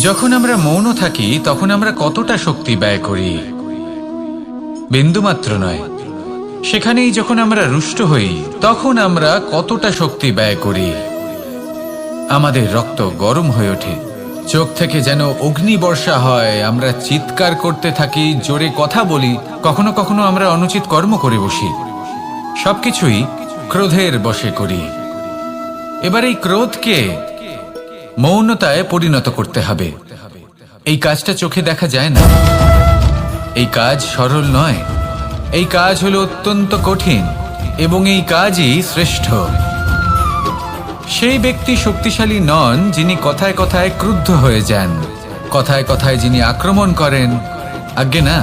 যখন আমরা মৌন থাকি তখন আমরা কতটা শক্তি ব্যয় করি, বিন্দুমাত্র নয়। সেখানেই যখন আমরা রুষ্ট হই তখন আমরা কতটা শক্তি ব্যয় করি। আমাদের রক্ত গরম হয়ে ওঠে, চোখ থেকে যেন অগ্নিবর্ষা হয়, আমরা চিৎকার করতে থাকি, জোরে কথা বলি, কখনো কখনো আমরা অনুচিত কর্ম করে বসি। সবকিছুই ক্রোধের বশে করি। এবার এই ক্রোধকে মৌনতায় পরিণত করতে হবে। এই কাজটা চোখে দেখা যায় না, এই কাজ সরল নয়, এই কাজ হলো অত্যন্ত কঠিন এবং এই কাজই শ্রেষ্ঠ। সেই ব্যক্তি শক্তিশালী নন যিনি কথায় কথায় ক্রুদ্ধ হয়ে যান, কথায় কথায় যিনি আক্রমণ করেন। আজ্ঞে না,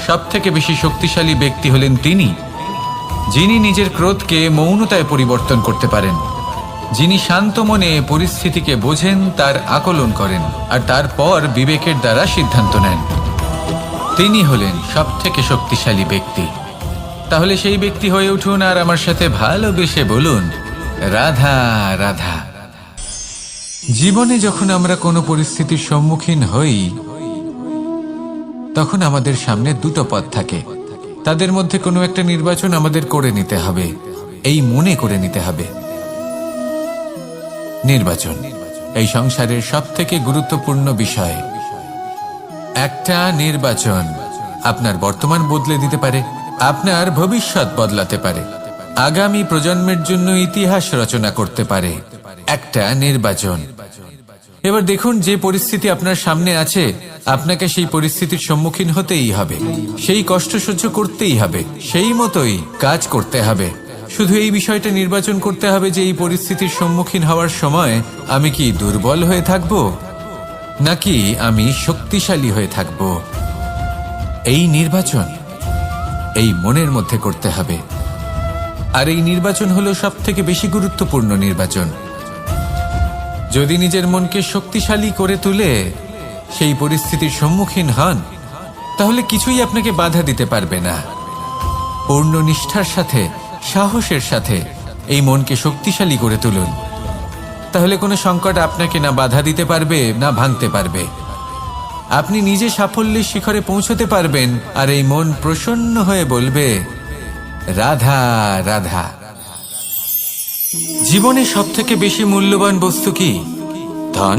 সব থেকে বেশি শক্তিশালী ব্যক্তি হলেন তিনি যিনি নিজের ক্রোধকে মৌনতায় পরিবর্তন করতে পারেন, যিনি শান্ত মনে পরিস্থিতিকে বোঝেন, তার আকলন করেন আর তারপর বিবেকের দ্বারা সিদ্ধান্ত নেন। তিনি হলেন সব থেকে শক্তিশালী ব্যক্তি। তাহলে সেই ব্যক্তি হয়ে উঠুন আর আমার সাথে ভালোবেসে বলুন, রাধা রাধা। জীবনে যখন আমরা কোনো পরিস্থিতির সম্মুখীন হই তখন আমাদের সামনে দুটো পথ থাকে, তাদের মধ্যে কোনো একটা নির্বাচন আমাদের করে নিতে হবে, এই মনে করে নিতে হবে। নির্বাচন এই সংসারের সবথেকে গুরুত্বপূর্ণ বিষয়। একটা নির্বাচন আপনার বর্তমান বদলে দিতে পারে, আপনার ভবিষ্যৎ বদলাতে পারে, আগামী প্রজন্মের জন্য ইতিহাস রচনা করতে পারে। একটা নির্বাচন। এবার দেখুন, যে পরিস্থিতি আপনার সামনে আছে আপনাকে সেই পরিস্থিতির সম্মুখীন হতেই হবে, সেই কষ্ট সহ্য করতেই হবে, সেই মতোই কাজ করতে হবে। শুধু এই বিষয়টা নির্বাচন করতে হবে যে এই পরিস্থিতির সম্মুখীন হওয়ার সময় আমি কি দুর্বল হয়ে থাকব নাকি আমি শক্তিশালী হয়ে থাকব। এই নির্বাচন এই মনের মধ্যে করতে হবে। আর এই নির্বাচন হলো সবথেকে বেশি গুরুত্বপূর্ণ নির্বাচন। যদি নিজের মনকে শক্তিশালী করে তুলে সেই পরিস্থিতির সম্মুখীন হন তাহলে কিছুই আপনাকে বাধা দিতে পারবে না। পূর্ণ নিষ্ঠার সাথে, সাহসের সাথে এই মনকে শক্তিশালী করে তুলুন, তাহলে কোনো সংকট আপনাকে না বাধা দিতে পারবে না ভাঙতে পারবে। আপনি নিজে সাফল্যের শিখরে পৌঁছতে পারবেন আর এই মন প্রসন্ন হয়ে বলবে, রাধা রাধা। জীবনে সব থেকে বেশি মূল্যবান বস্তু কি? ধন,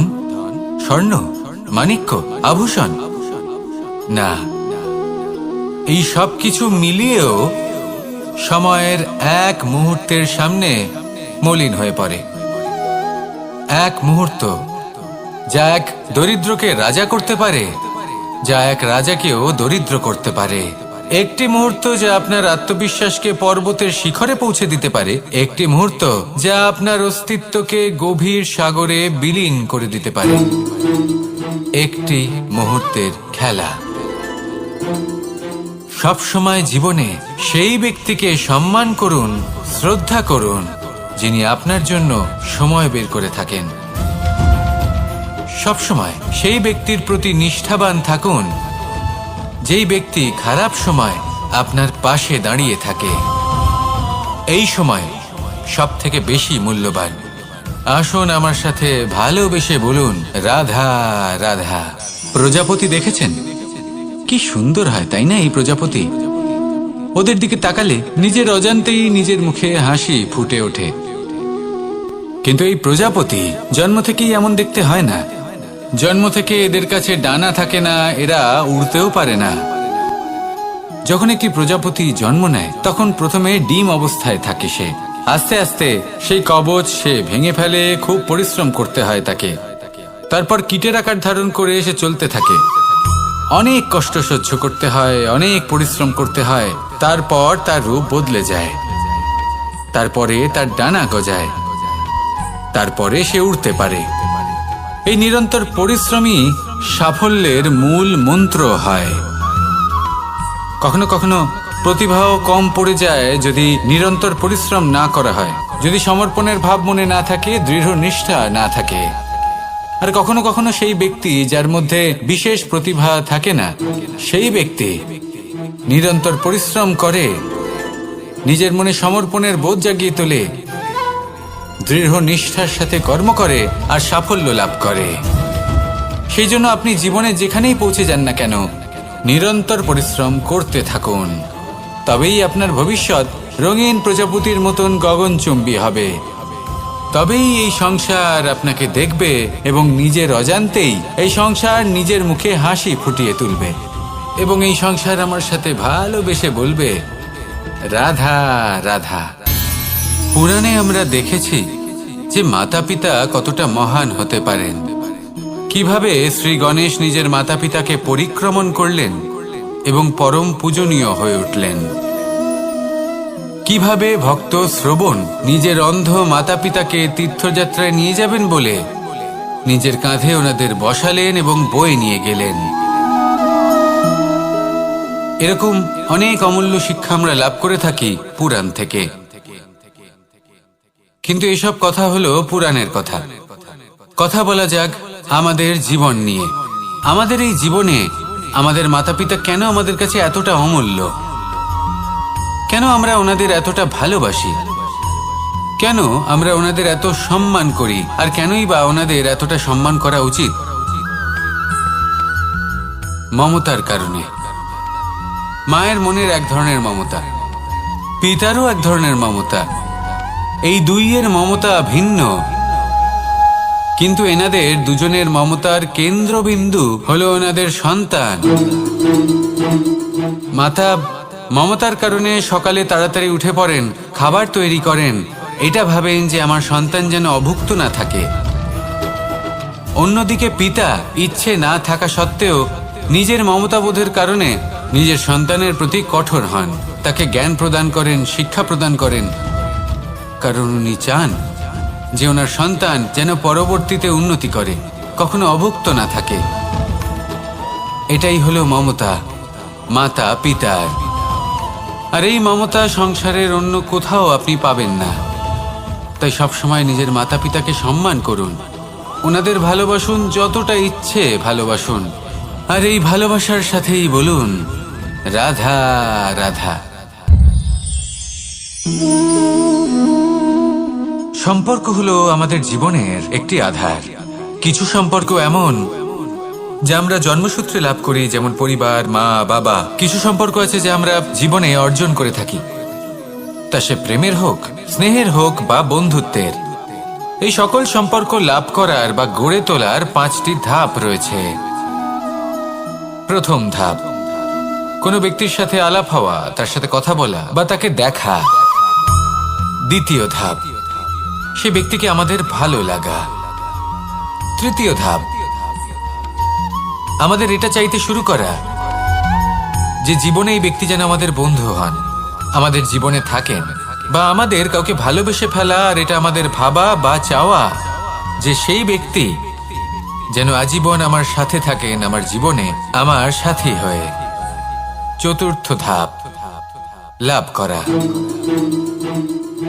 স্বর্ণ, মাণিক্য, আভূষণ? না, এই সব কিছু মিলিয়েও সময়ের এক মুহূর্তের সামনে মলিন হয়ে পড়ে। এক মুহূর্ত যা এক দরিদ্রকে রাজা করতে পারে, যা এক রাজাকেও দরিদ্র করতে পারে। একটি মুহূর্ত যা আপনার আত্মবিশ্বাসকে পর্বতের শিখরে পৌঁছে দিতে পারে, একটি মুহূর্ত যা আপনার অস্তিত্বকে গভীর সাগরে বিলীন করে দিতে পারে। একটি মুহূর্তের খেলা। সব সময় জীবনে সেই ব্যক্তিকে সম্মান করুন, শ্রদ্ধা করুন যিনি আপনার জন্য সময় বের করে থাকেন। সব সময় সেই ব্যক্তির প্রতি নিষ্ঠাবান থাকুন যেই ব্যক্তি খারাপ সময় আপনার পাশে দাঁড়িয়ে থাকে। এই সময় সব থেকে বেশি মূল্যবান। আসুন আমার সাথে ভালোবেসে বলুন, রাধা রাধা। প্রজাপতি দেখেছেন? কি সুন্দর হয় তাই না এই প্রজাপতি? ওদের দিকে তাকালে নিজের অজান্তেই নিজের মুখে হাসি ফুটে ওঠে। কিন্তু এই প্রজাপতি জন্ম থেকেই এমন দেখতে হয় না। জন্ম থেকে এদের কাছে ডানা থাকে না, এরা উড়তেও পারে না। যখন একটি প্রজাপতি জন্ম নেয় তখন প্রথমে ডিম অবস্থায় থাকে সে। আস্তে আস্তে সেই কবচ সে ভেঙে ফেলে, খুব পরিশ্রম করতে হয় তাকে। তারপর কীটের আকার ধারণ করে সে চলতে থাকে, অনেক কষ্ট সহ্য করতে হয়, অনেক পরিশ্রম করতে হয়। তারপর তার রূপ বদলে যায়, তারপরে তার ডানা গজায়, তারপরে সে উড়তে পারে। এই নিরন্তর পরিশ্রমই সাফল্যের মূল মন্ত্র হয়। কখনো কখনো প্রতিভাও কম পড়ে যায় যদি নিরন্তর পরিশ্রম না করা হয়, যদি সমর্পণের ভাব মনে না থাকে, দৃঢ় নিষ্ঠা না থাকে। আর কখনো কখনো সেই ব্যক্তি যার মধ্যে বিশেষ প্রতিভা থাকে না, সেই ব্যক্তি নিরন্তর পরিশ্রম করে, নিজের মনে সমর্পণের বোধ জাগিয়ে তোলে, দৃঢ় নিষ্ঠার সাথে কর্ম করে আর সাফল্য লাভ করে। সেই জন্য আপনি জীবনে যেখানেই পৌঁছে যান না কেন, নিরন্তর পরিশ্রম করতে থাকুন। তবেই আপনার ভবিষ্যৎ রঙিন প্রজাপতির মতন গগনচুম্বী হবে। তবেই এই সংসার আপনাকে দেখবে এবং নিজের অজান্তেই এই সংসার নিজের মুখে হাসি ফুটিয়ে তুলবে এবং এই সংসার আমার সাথে ভালোবেসে বলবে, রাধা রাধা। পুরাণে আমরা দেখেছি যে মাতা পিতা কতটা মহান হতে পারেন। কিভাবে শ্রী গণেশ নিজের মাতা পিতাকে পরিক্রমণ করলেন এবং পরম পূজনীয় হয়ে উঠলেন। কিভাবে ভক্ত শ্রবণ নিজের অন্ধ মাতা পিতাকে তীর্থযাত্রায় নিয়ে যাবেন বলে নিজের কাঁধে ওনাদের বসালেন এবং বয়ে নিয়ে গেলেন। এরকম অনেক অমূল্য শিক্ষা আমরা লাভ করে থাকি পুরাণ থেকে। কিন্তু এসব কথা হলো পুরাণের কথা। কথা বলা যাক আমাদের জীবন নিয়ে। আমাদের এই জীবনে আমাদের মাতা পিতা কেন আমাদের কাছে এতটা অমূল্য? কেন আমরা ওনাদের এতটা ভালোবাসি? কেন আমরা ওনাদের এত সম্মান করি? আর কেনই বা ওনাদের এতটা সম্মান করা উচিত? মমতার কারণে। মায়ের মনের এক ধরনের মমতা, পিতারও এক ধরনের মমতা। এই দুইয়ের মমতা ভিন্ন, কিন্তু এনাদের দুজনের মমতার কেন্দ্রবিন্দু হলো ওনাদের সন্তান। মাতা মমতার কারণে সকালে তাড়াতাড়ি উঠে পড়েন, খাবার তৈরি করেন, এটা ভাবেন যে আমার সন্তান যেন অভুক্ত না থাকে। অন্যদিকে পিতা ইচ্ছে না থাকা সত্ত্বেও নিজের মমতাবোধের কারণে নিজের সন্তানের প্রতি কঠোর হন, তাকে জ্ঞান প্রদান করেন, শিক্ষা প্রদান করেন, কারণ উনি চান যে ওনার সন্তান যেন পরবর্তীতে উন্নতি করে, কখনো অভুক্ত না থাকে। এটাই হলো মমতা মাতা পিতার। আর এই মমতা সংসারের অন্য কোথাও আপনি পাবেন না। তাই সবসময় নিজের মাতা পিতাকে সম্মান করুন, ওনাদের ভালোবাসুন, যতটা ইচ্ছে ভালোবাসুন। আর এই ভালোবাসার সাথেই বলুন, রাধা রাধা। সম্পর্ক হলো আমাদের জীবনের একটি আধার। কিছু সম্পর্ক এমন যা আমরা জন্মসূত্রে লাভ করি, যেমন পরিবার, মা বাবা। কিছু সম্পর্ক আছে যা আমরা জীবনে অর্জন করে থাকি, তা সে প্রেমের হোক, স্নেহের হোক বা বন্ধুত্বের। এই সকল সম্পর্ক লাভ করার বা গড়ে তোলার 5টি ধাপ রয়েছে। প্রথম ধাপ, কোনো ব্যক্তির সাথে আলাপ হওয়া, তার সাথে কথা বলা বা তাকে দেখা। দ্বিতীয় ধাপ, সে ব্যক্তিকে আমাদের ভালো লাগা। তৃতীয় ধাপ, আমাদের এটা চাইতে শুরু করা যে জীবনে এই ব্যক্তি যেন আমাদের বন্ধু হন, আমাদের জীবনে থাকেন, বা আমাদের কাউকে ভালোবেসে ফেলা। আর এটা আমাদের ভাবা বা চাওয়া যে সেই ব্যক্তি যেন আজীবন আমার সাথে থাকেন, আমার জীবনে আমার সাথী হয়ে। চতুর্থ ধাপ, লাভ করা।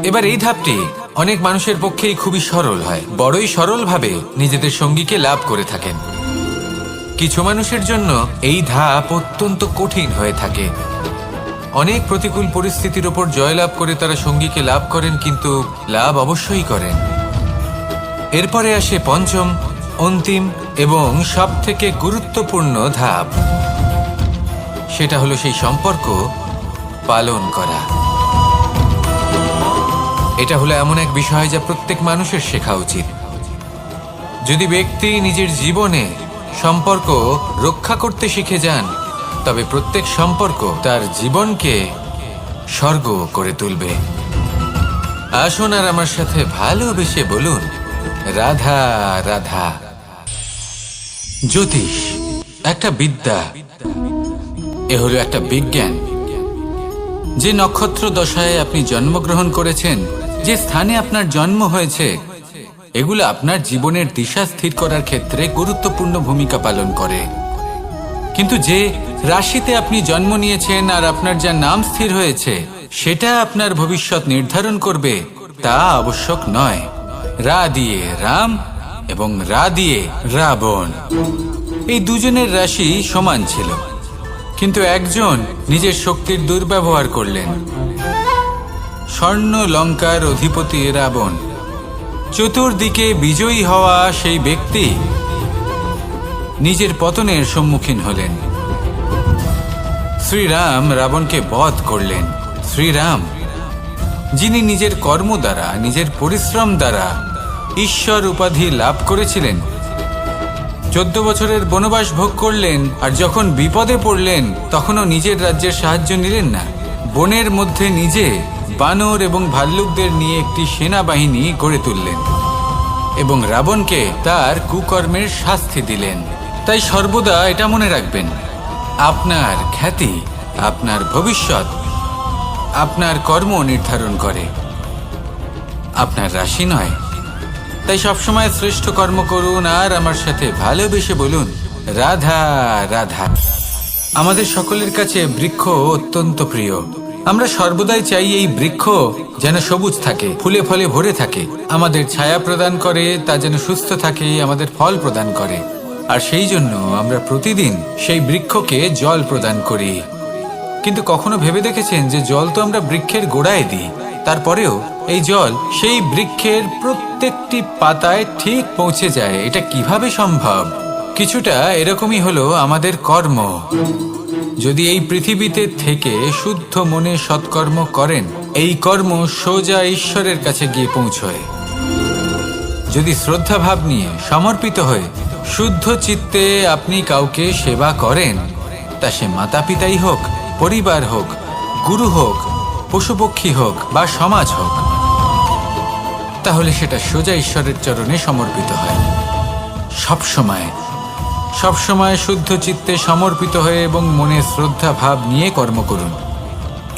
এবার এই ধাপটি অনেক মানুষের পক্ষেই খুবই সরল হয়, বড়ই সরলভাবে নিজেদের সঙ্গীকে লাভ করে থাকেন। কিছু মানুষের জন্য এই ধাপ অত্যন্ত কঠিন হয়ে থাকে। অনেক প্রতিকূল পরিস্থিতির উপর জয়লাভ করে তারা সঙ্গীকে লাভ করেন, কিন্তু লাভ অবশ্যই করেন। এরপরে আসে পঞ্চম, অন্তিম এবং সবথেকে গুরুত্বপূর্ণ ধাপ। সেটা হলো সেই সম্পর্ক পালন করা। এটা হলো এমন এক বিষয় যা প্রত্যেক মানুষের শেখা উচিত। যদি ব্যক্তি নিজের জীবনে সম্পর্ক রক্ষা করতে শিখে যান, তবে প্রত্যেক সম্পর্ক তার জীবনকে স্বর্গ করে তুলবে। আসুন আর আমার সাথে ভালোবেসে বলুন, রাধা রাধা। জ্যোতিষ একটা বিদ্যা, এ হলো একটা বিজ্ঞান। যে নক্ষত্র দশায় আপনি জন্মগ্রহণ করেছেন, যে স্থানে আপনার জন্ম হয়েছে, এগুলো আপনার জীবনের দিশা স্থির করার ক্ষেত্রে গুরুত্বপূর্ণ ভূমিকা পালন করে। কিন্তু যে রাশিতে আপনি জন্ম নিয়েছেন আর আপনার যা নাম স্থির হয়েছে, সেটা আপনার ভবিষ্যৎ নির্ধারণ করবে তা আবশ্যক নয়। রা দিয়ে রাম এবং রা দিয়ে রাবণ, এই দুজনের রাশি সমান ছিল, কিন্তু একজন নিজের শক্তির দুর্ব্যবহার করলেন। স্বর্ণ লঙ্কার অধিপতি রাবণ, চতুর্দিকে বিজয়ী হওয়া সেই ব্যক্তি নিজের পতনের সম্মুখীন হলেন। শ্রীরাম রাবণকে বধ করলেন। শ্রীরাম, যিনি নিজের কর্ম দ্বারা, নিজের পরিশ্রম দ্বারা ঈশ্বর উপাধি লাভ করেছিলেন, 14 বছরের বনবাস ভোগ করলেন, আর যখন বিপদে পড়লেন তখনও নিজের রাজ্যের সাহায্য নিলেন না। বনের মধ্যে নিজে বানর এবং ভাল্লুকদের নিয়ে একটি সেনাবাহিনী গড়ে তুললেন এবং রাবণকে তার কুকর্মের শাস্তি দিলেন। তাই সর্বদা এটা মনে রাখবেন, আপনার খ্যাতি, আপনার ভবিষ্যৎ আপনার কর্ম নির্ধারণ করে, আপনার রাশি নয়। তাই সবসময় শ্রেষ্ঠ কর্ম করুন আর আমার সাথে ভালোবেসে বলুন, রাধা রাধা। আমাদের সকলের কাছে বৃক্ষ অত্যন্ত প্রিয়। আমরা সর্বদাই চাই এই বৃক্ষ যেন সবুজ থাকে, ফুলে ফলে ভরে থাকে, আমাদের ছায়া প্রদান করে, তা যেন সুস্থ থাকে, আমাদের ফল প্রদান করে। আর সেই জন্য আমরা প্রতিদিন সেই বৃক্ষকে জল প্রদান করি। কিন্তু কখনো ভেবে দেখেছেন যে জল তো আমরা বৃক্ষের গোড়ায় দিই, তারপরেও এই জল সেই বৃক্ষের প্রত্যেকটি পাতায় ঠিক পৌঁছে যায়? এটা কিভাবে সম্ভব? কিছুটা এরকমই হলো আমাদের কর্ম। যদি এই পৃথিবীতে থেকে শুদ্ধ মনে সৎকর্ম করেন, এই কর্ম সোজা ঈশ্বরের কাছে গিয়ে পৌঁছয়। যদি শ্রদ্ধাভাব নিয়ে, সমর্পিত হয়ে, শুদ্ধ চিত্তে আপনি কাউকে সেবা করেন, তা সে মাতা পিতাই হোক, পরিবার হোক, গুরু হোক, পশুপক্ষী হোক বা সমাজ হোক, তাহলে সেটা সোজা ঈশ্বরের চরণে সমর্পিত হয়। সবসময় শুদ্ধ চিত্তে সমর্পিত হয়ে এবং মনে শ্রদ্ধা ভাব নিয়ে কর্ম করুন।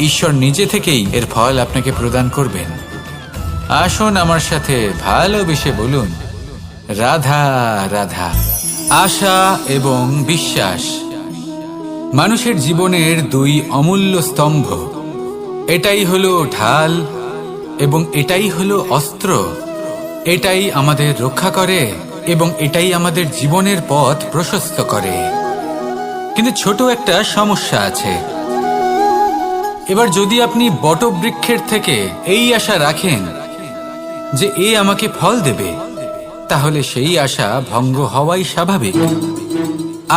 ঈশ্বর নিজে থেকেই এর ফল আপনাকে প্রদান করবেন। আসুন আমার সাথে ভালোবেসে বলুন, রাধা রাধা। আশা এবং বিশ্বাস মানুষের জীবনের দুই অমূল্য স্তম্ভ। এটাই হলো ঢাল এবং এটাই হলো অস্ত্র। এটাই আমাদের রক্ষা করে এবং এটাই আমাদের জীবনের পথ প্রশস্ত করে। কিন্তু ছোট একটা সমস্যা আছে। এবার যদি আপনি বটবৃক্ষের থেকে এই আশা রাখেন যে এ আমাকে ফল দেবে, তাহলে সেই আশা ভঙ্গ হওয়াই স্বাভাবিক।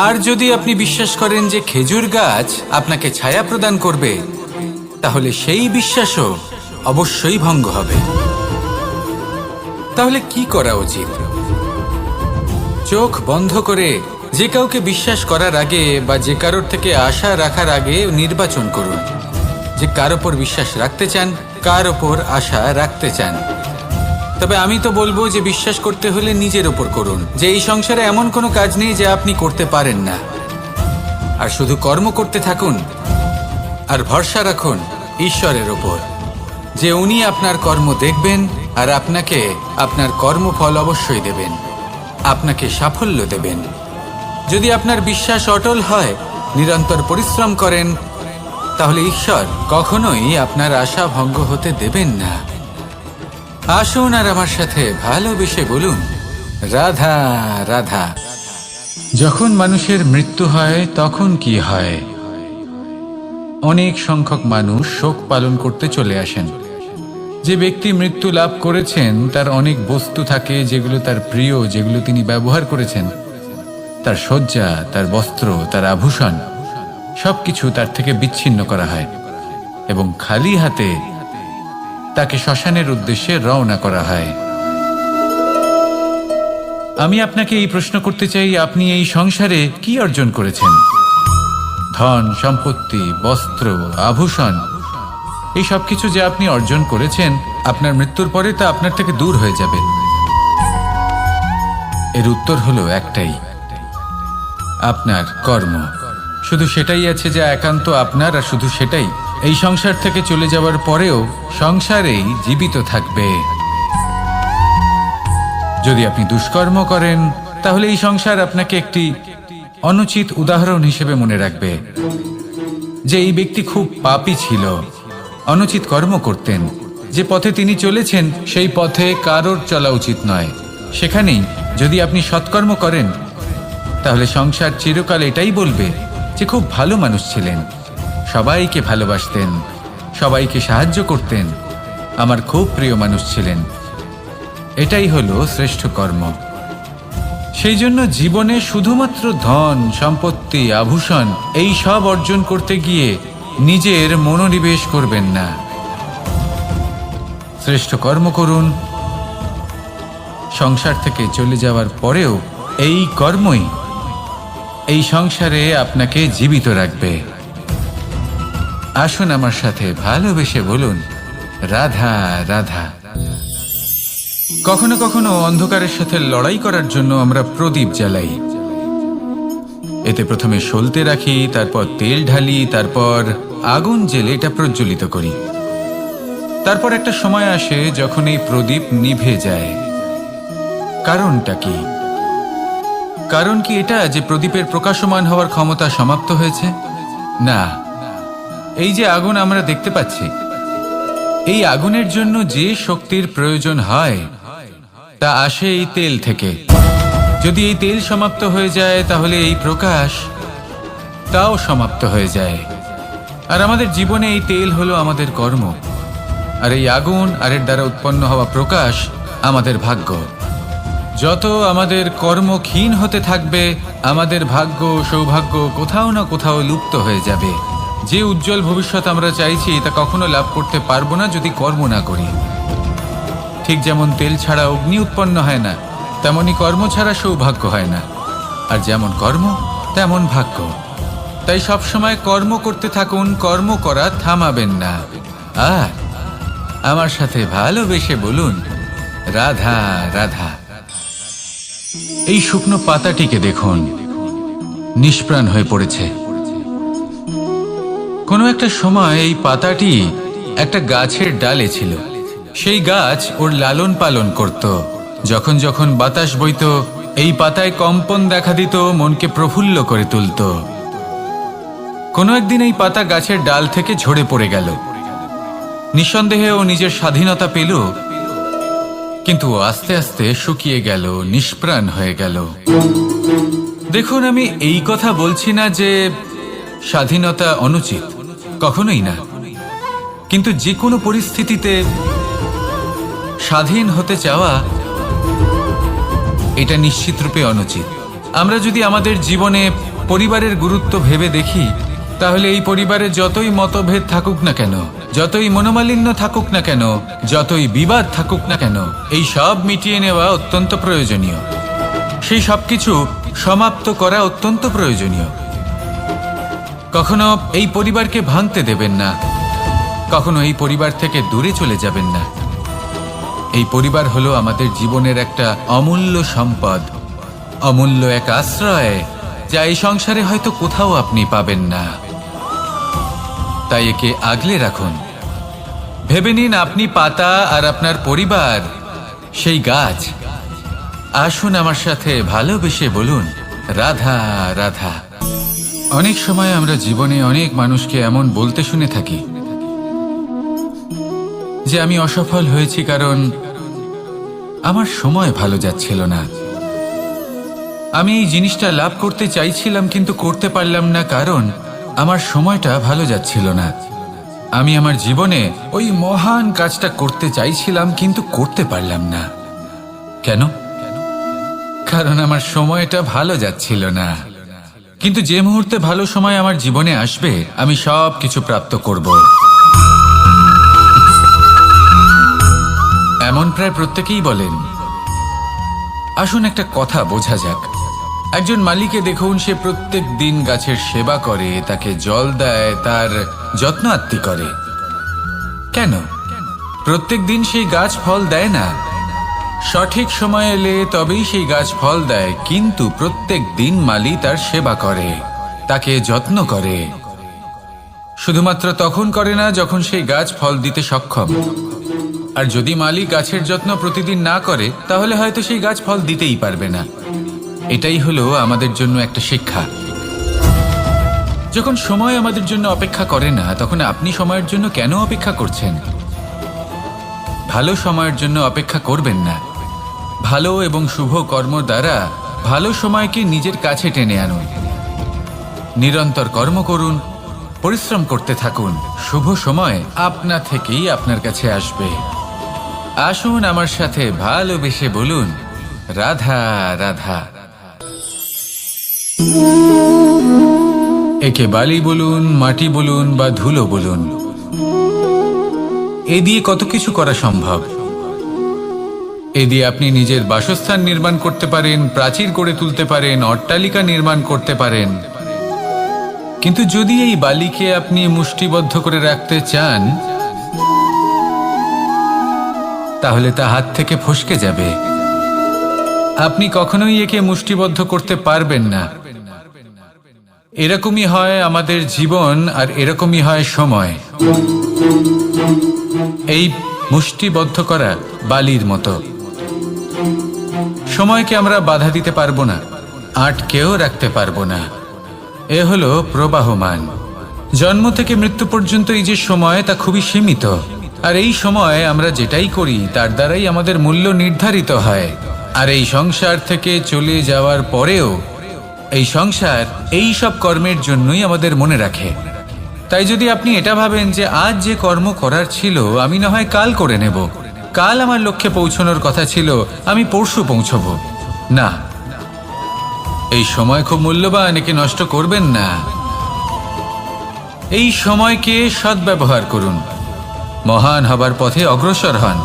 আর যদি আপনি বিশ্বাস করেন যে খেজুর গাছ আপনাকে ছায়া প্রদান করবে, তাহলে সেই বিশ্বাসও অবশ্যই ভঙ্গ হবে। তাহলে কি করা উচিত? চোখ বন্ধ করে যে কাউকে বিশ্বাস করার আগে বা যে কারোর থেকে আশা রাখার আগে নির্বাচন করুন যে কার ওপর বিশ্বাস রাখতে চান, কার ওপর আশা রাখতে চান। তবে আমি তো বলবো যে বিশ্বাস করতে হলে নিজের ওপর করুন, যে এই সংসারে এমন কোনো কাজ নেই যা আপনি করতে পারেন না। আর শুধু কর্ম করতে থাকুন আর ভরসা রাখুন ঈশ্বরের ওপর, যে উনি আপনার কর্ম দেখবেন আর আপনাকে আপনার কর্মফল অবশ্যই দেবেন, আপনাকে সাফল্য দেবেন। যদি আপনার বিশ্বাস অটল হয়, নিরন্তর পরিশ্রম করেন, তাহলে ঈশ্বর কখনোই আপনার আশা ভঙ্গ হতে দেবেন না। আসুন আর আমার সাথে ভালোবেসে বলুন, রাধা রাধা। যখন মানুষের মৃত্যু হয় তখন কি হয়? অনেক সংখ্যক মানুষ শোক পালন করতে চলে আসেন। যে ব্যক্তি মৃত্যু লাভ করেছেন তার অনেক বস্তু থাকে যেগুলো তার প্রিয়, যেগুলো তিনি ব্যবহার করেছেন। তার শয্যা, তার বস্ত্র, তার আভূষণ সবকিছু তার থেকে বিচ্ছিন্ন করা হয় এবং খালি হাতে তাকে শ্মশানের উদ্দেশ্যে রওনা করা হয়। আমি আপনাকে এই প্রশ্ন করতে চাই, আপনি এই সংসারে কি অর্জন করেছেন? ধন সম্পত্তি, বস্ত্র, আভূষণ, এই সব কিছু যে আপনি অর্জন করেছেন, আপনার মৃত্যুর পরে তা আপনার থেকে দূর হয়ে যাবে। এর উত্তর হলো একটাই, আপনার কর্ম। শুধু সেটাই আছে যা একান্ত আপনার, আর শুধু সেটাই এই সংসার থেকে চলে যাওয়ার পরেও সংসারেই জীবিত থাকবে। যদি আপনি দুষ্কর্ম করেন, তাহলে এই সংসার আপনাকে একটি অনুচিত উদাহরণ হিসেবে মনে রাখবে যে এই ব্যক্তি খুব পাপী ছিল, অনুচিত কর্ম করতেন। যে পথে তিনি চলেছেন সেই পথে কারোর চলা উচিত নয়। সেখানেই যদি আপনি সৎকর্ম করেন, তাহলে সংসার চিরকাল এটাই বলবে যে খুব ভালো মানুষ ছিলেন, সবাইকে ভালোবাসতেন, সবাইকে সাহায্য করতেন, আমার খুব প্রিয় মানুষ ছিলেন। এটাই হলো শ্রেষ্ঠ কর্ম। সেই জন্য জীবনে শুধুমাত্র ধন, সম্পত্তি, আভূষণ এই সব অর্জন করতে গিয়ে নিজের মনোনিবেশ করবেন না। শ্রেষ্ঠ কর্ম করুন। সংসার থেকে চলে যাওয়ার পরেও এই কর্মই এই সংসারে আপনাকে জীবিত রাখবে। আসুন আমার সাথে ভালোবেসে বলুন, রাধা রাধা। কখনো কখনো অন্ধকারের সাথে লড়াই করার জন্য আমরা প্রদীপ জ্বালাই। এতে প্রথমে সলতে রাখি, তারপর তেল ঢালি, তারপর আগুন জেলে এটা প্রজ্বলিত করি। তারপর একটা সময় আসে যখন এই প্রদীপ নিভে যায়। কারণটা কি? কারণ কি এটা যে প্রদীপের প্রকাশমান হওয়ার ক্ষমতা সমাপ্ত হয়েছে? না, এই যে আগুন আমরা দেখতে পাচ্ছি, এই আগুনের জন্য যে শক্তির প্রয়োজন হয় তা আসে এই তেল থেকে। যদি এই তেল সমাপ্ত হয়ে যায় তাহলে এই প্রকাশ তাও সমাপ্ত হয়ে যায়। আর আমাদের জীবনে এই তেল হলো আমাদের কর্ম, আর এই আগুন আর এর দ্বারা উৎপন্ন হওয়া প্রকাশ আমাদের ভাগ্য। যত আমাদের কর্ম ক্ষীণ হতে থাকবে, আমাদের ভাগ্য, সৌভাগ্য কোথাও না কোথাও লুপ্ত হয়ে যাবে। যে উজ্জ্বল ভবিষ্যৎ আমরা চাইছি তা কখনো লাভ করতে পারবো না যদি কর্ম না করি। ঠিক যেমন তেল ছাড়া অগ্নি উৎপন্ন হয় না, তেমনি কর্ম ছাড়া সৌভাগ্য হয় না। আর যেমন কর্ম তেমন ভাগ্য। তাই সবসময় কর্ম করতে থাকুন, কর্ম করা থামাবেন না। আর আমার সাথে ভালোবেসে বলুন, রাধা রাধা। এই শুকনো পাতাটিকে দেখুন, নিষ্প্রাণ হয়ে পড়েছে। কোনো একটা সময় এই পাতাটি একটা গাছের ডালে ছিল। সেই গাছ ওর লালন পালন করত। যখন যখন বাতাস বইত, এই পাতায় কম্পন দেখা দিত, মনকে প্রফুল্ল করে তুলত। কোনো একদিন এই পাতা গাছের ডাল থেকে ঝরে পড়ে গেল। নিঃসন্দেহে ও নিজের স্বাধীনতা পেল, কিন্তু আস্তে আস্তে শুকিয়ে গেল, নিষ্প্রাণ হয়ে গেল। দেখুন, আমি এই কথা বলছি না যে স্বাধীনতা অনুচিত, কখনোই না। কিন্তু যে কোনো পরিস্থিতিতে স্বাধীন হতে চাওয়া এটা নিশ্চিতরূপে অনুচিত। আমরা যদি আমাদের জীবনে পরিবারের গুরুত্ব ভেবে দেখি, তাহলে এই পরিবারে যতই মতভেদ থাকুক না কেন, যতই মনোমালিন্য থাকুক না কেন, যতই বিবাদ থাকুক না কেন, এই সব মিটিয়ে নেওয়া অত্যন্ত প্রয়োজনীয়। সেই সবকিছু সমাপ্ত করা অত্যন্ত প্রয়োজনীয়। কখনো এই পরিবারকে ভাঙতে দেবেন না, কখনো এই পরিবার থেকে দূরে চলে যাবেন না। এই পরিবার হলো আমাদের জীবনের একটা অমূল্য সম্পদ, অমূল্য এক আশ্রয়, যা এই সংসারে হয়তো কোথাও আপনি পাবেন না। তাই একে আগলে রাখুন। ভেবে নিন আপনি পাতা আর আপনার পরিবার সেই গাছ। আসুন আমার সাথে ভালোবেসে বলুন, রাধা রাধা। অনেক সময় আমরা জীবনে অনেক মানুষকে এমন বলতে শুনে থাকি যে আমি অসফল হয়েছি কারণ আমার সময় ভালো যাচ্ছিল না। আমি এই জিনিসটা লাভ করতে চাইছিলাম কিন্তু করতে পারলাম না কারণ আমার সময়টা ভালো যাচ্ছিল না। আমি আমার জীবনে ওই মহান কাজটা করতে চাইছিলাম কিন্তু করতে পারলাম না। কেন? কারণ আমার সময়টা ভালো যাচ্ছিল না। কিন্তু যে মুহূর্তে ভালো সময় আমার জীবনে আসবে, আমি সব কিছু প্রাপ্ত করব। এমন প্রায় প্রত্যেকেই বলেন। আসুন একটা কথা বোঝা যাক। একজন মালিকে দেখুন, সে প্রত্যেক দিন গাছের সেবা করে, তাকে জল দেয়, তার যত্ন আত্তি করে। কেন? প্রত্যেক দিন সেই গাছ ফল দেয় না। সঠিক সময় এলে তবেই সেই গাছ ফল দেয়, কিন্তু প্রত্যেক দিন মালি তার সেবা করে, তাকে যত্ন করে। শুধুমাত্র তখন করে না যখন সেই গাছ ফল দিতে সক্ষম। আর যদি মালি গাছের যত্ন প্রতিদিন না করে, তাহলে হয়তো সেই গাছ ফল দিতেই পারবে না। এটাই হলো আমাদের জন্য একটা শিক্ষা। যখন সময় আমাদের জন্য অপেক্ষা করে না, তখন আপনি সময়ের জন্য কেন অপেক্ষা করছেন? ভালো সময়ের জন্য অপেক্ষা করবেন না। ভালো এবং শুভ কর্ম দ্বারা ভালো সময়কে নিজের কাছে টেনে আনুন। নিরন্তর কর্ম করুন, পরিশ্রম করতে থাকুন। শুভ সময় আপনা থেকেই আপনার কাছে আসবে। আসুন আমার সাথে ভালোবেসে বলুন, রাধা রাধা। একে বালি বলুন, মাটি বলুন বা ধুলো বলুন, এ দিয়ে কত কিছু করা সম্ভব। এ দিয়ে আপনি নিজের বাসস্থান নির্মাণ করতে পারেন, প্রাচীর গড়ে তুলতে পারেন, অট্টালিকা নির্মাণ করতে পারেন। কিন্তু যদি এই বালিকে আপনি মুষ্টিবদ্ধ করে রাখতে চান, তাহলে তা হাত থেকে ফসকে যাবে। আপনি কখনোই একে মুষ্টিবদ্ধ করতে পারবেন না। এরকমই হয় আমাদের জীবন, আর এরকমই হয় সময়। এই মুষ্টিবদ্ধ করা বালির মতো। সময়কে আমরা বাধা দিতে পারবো না, আটকেও রাখতে পারবো না। এ হলো প্রবাহমান। জন্ম থেকে মৃত্যু পর্যন্ত এই যে সময়, তা খুবই সীমিত। আর এই সময় আমরা যেটাই করি তার দ্বারাই আমাদের মূল্য নির্ধারিত হয়। আর এই সংসার থেকে চলে যাওয়ার পরেও এই সংসার এই সব কর্মের জন্যই আমাদের মনে রাখে। তাই যদি আপনি এটা ভাবেন যে আজ যে কর্ম করার ছিল আমি না হয় কাল করে নেব, কাল আমার লক্ষ্যে পৌঁছানোর কথা ছিল আমি পরশু পৌঁছব, না, এই সময় খুব মূল্যবান, একে নষ্ট করবেন না। এই সময়কে সদ্ব্যবহার করুন, মহান হবার পথে অগ্রসর হন।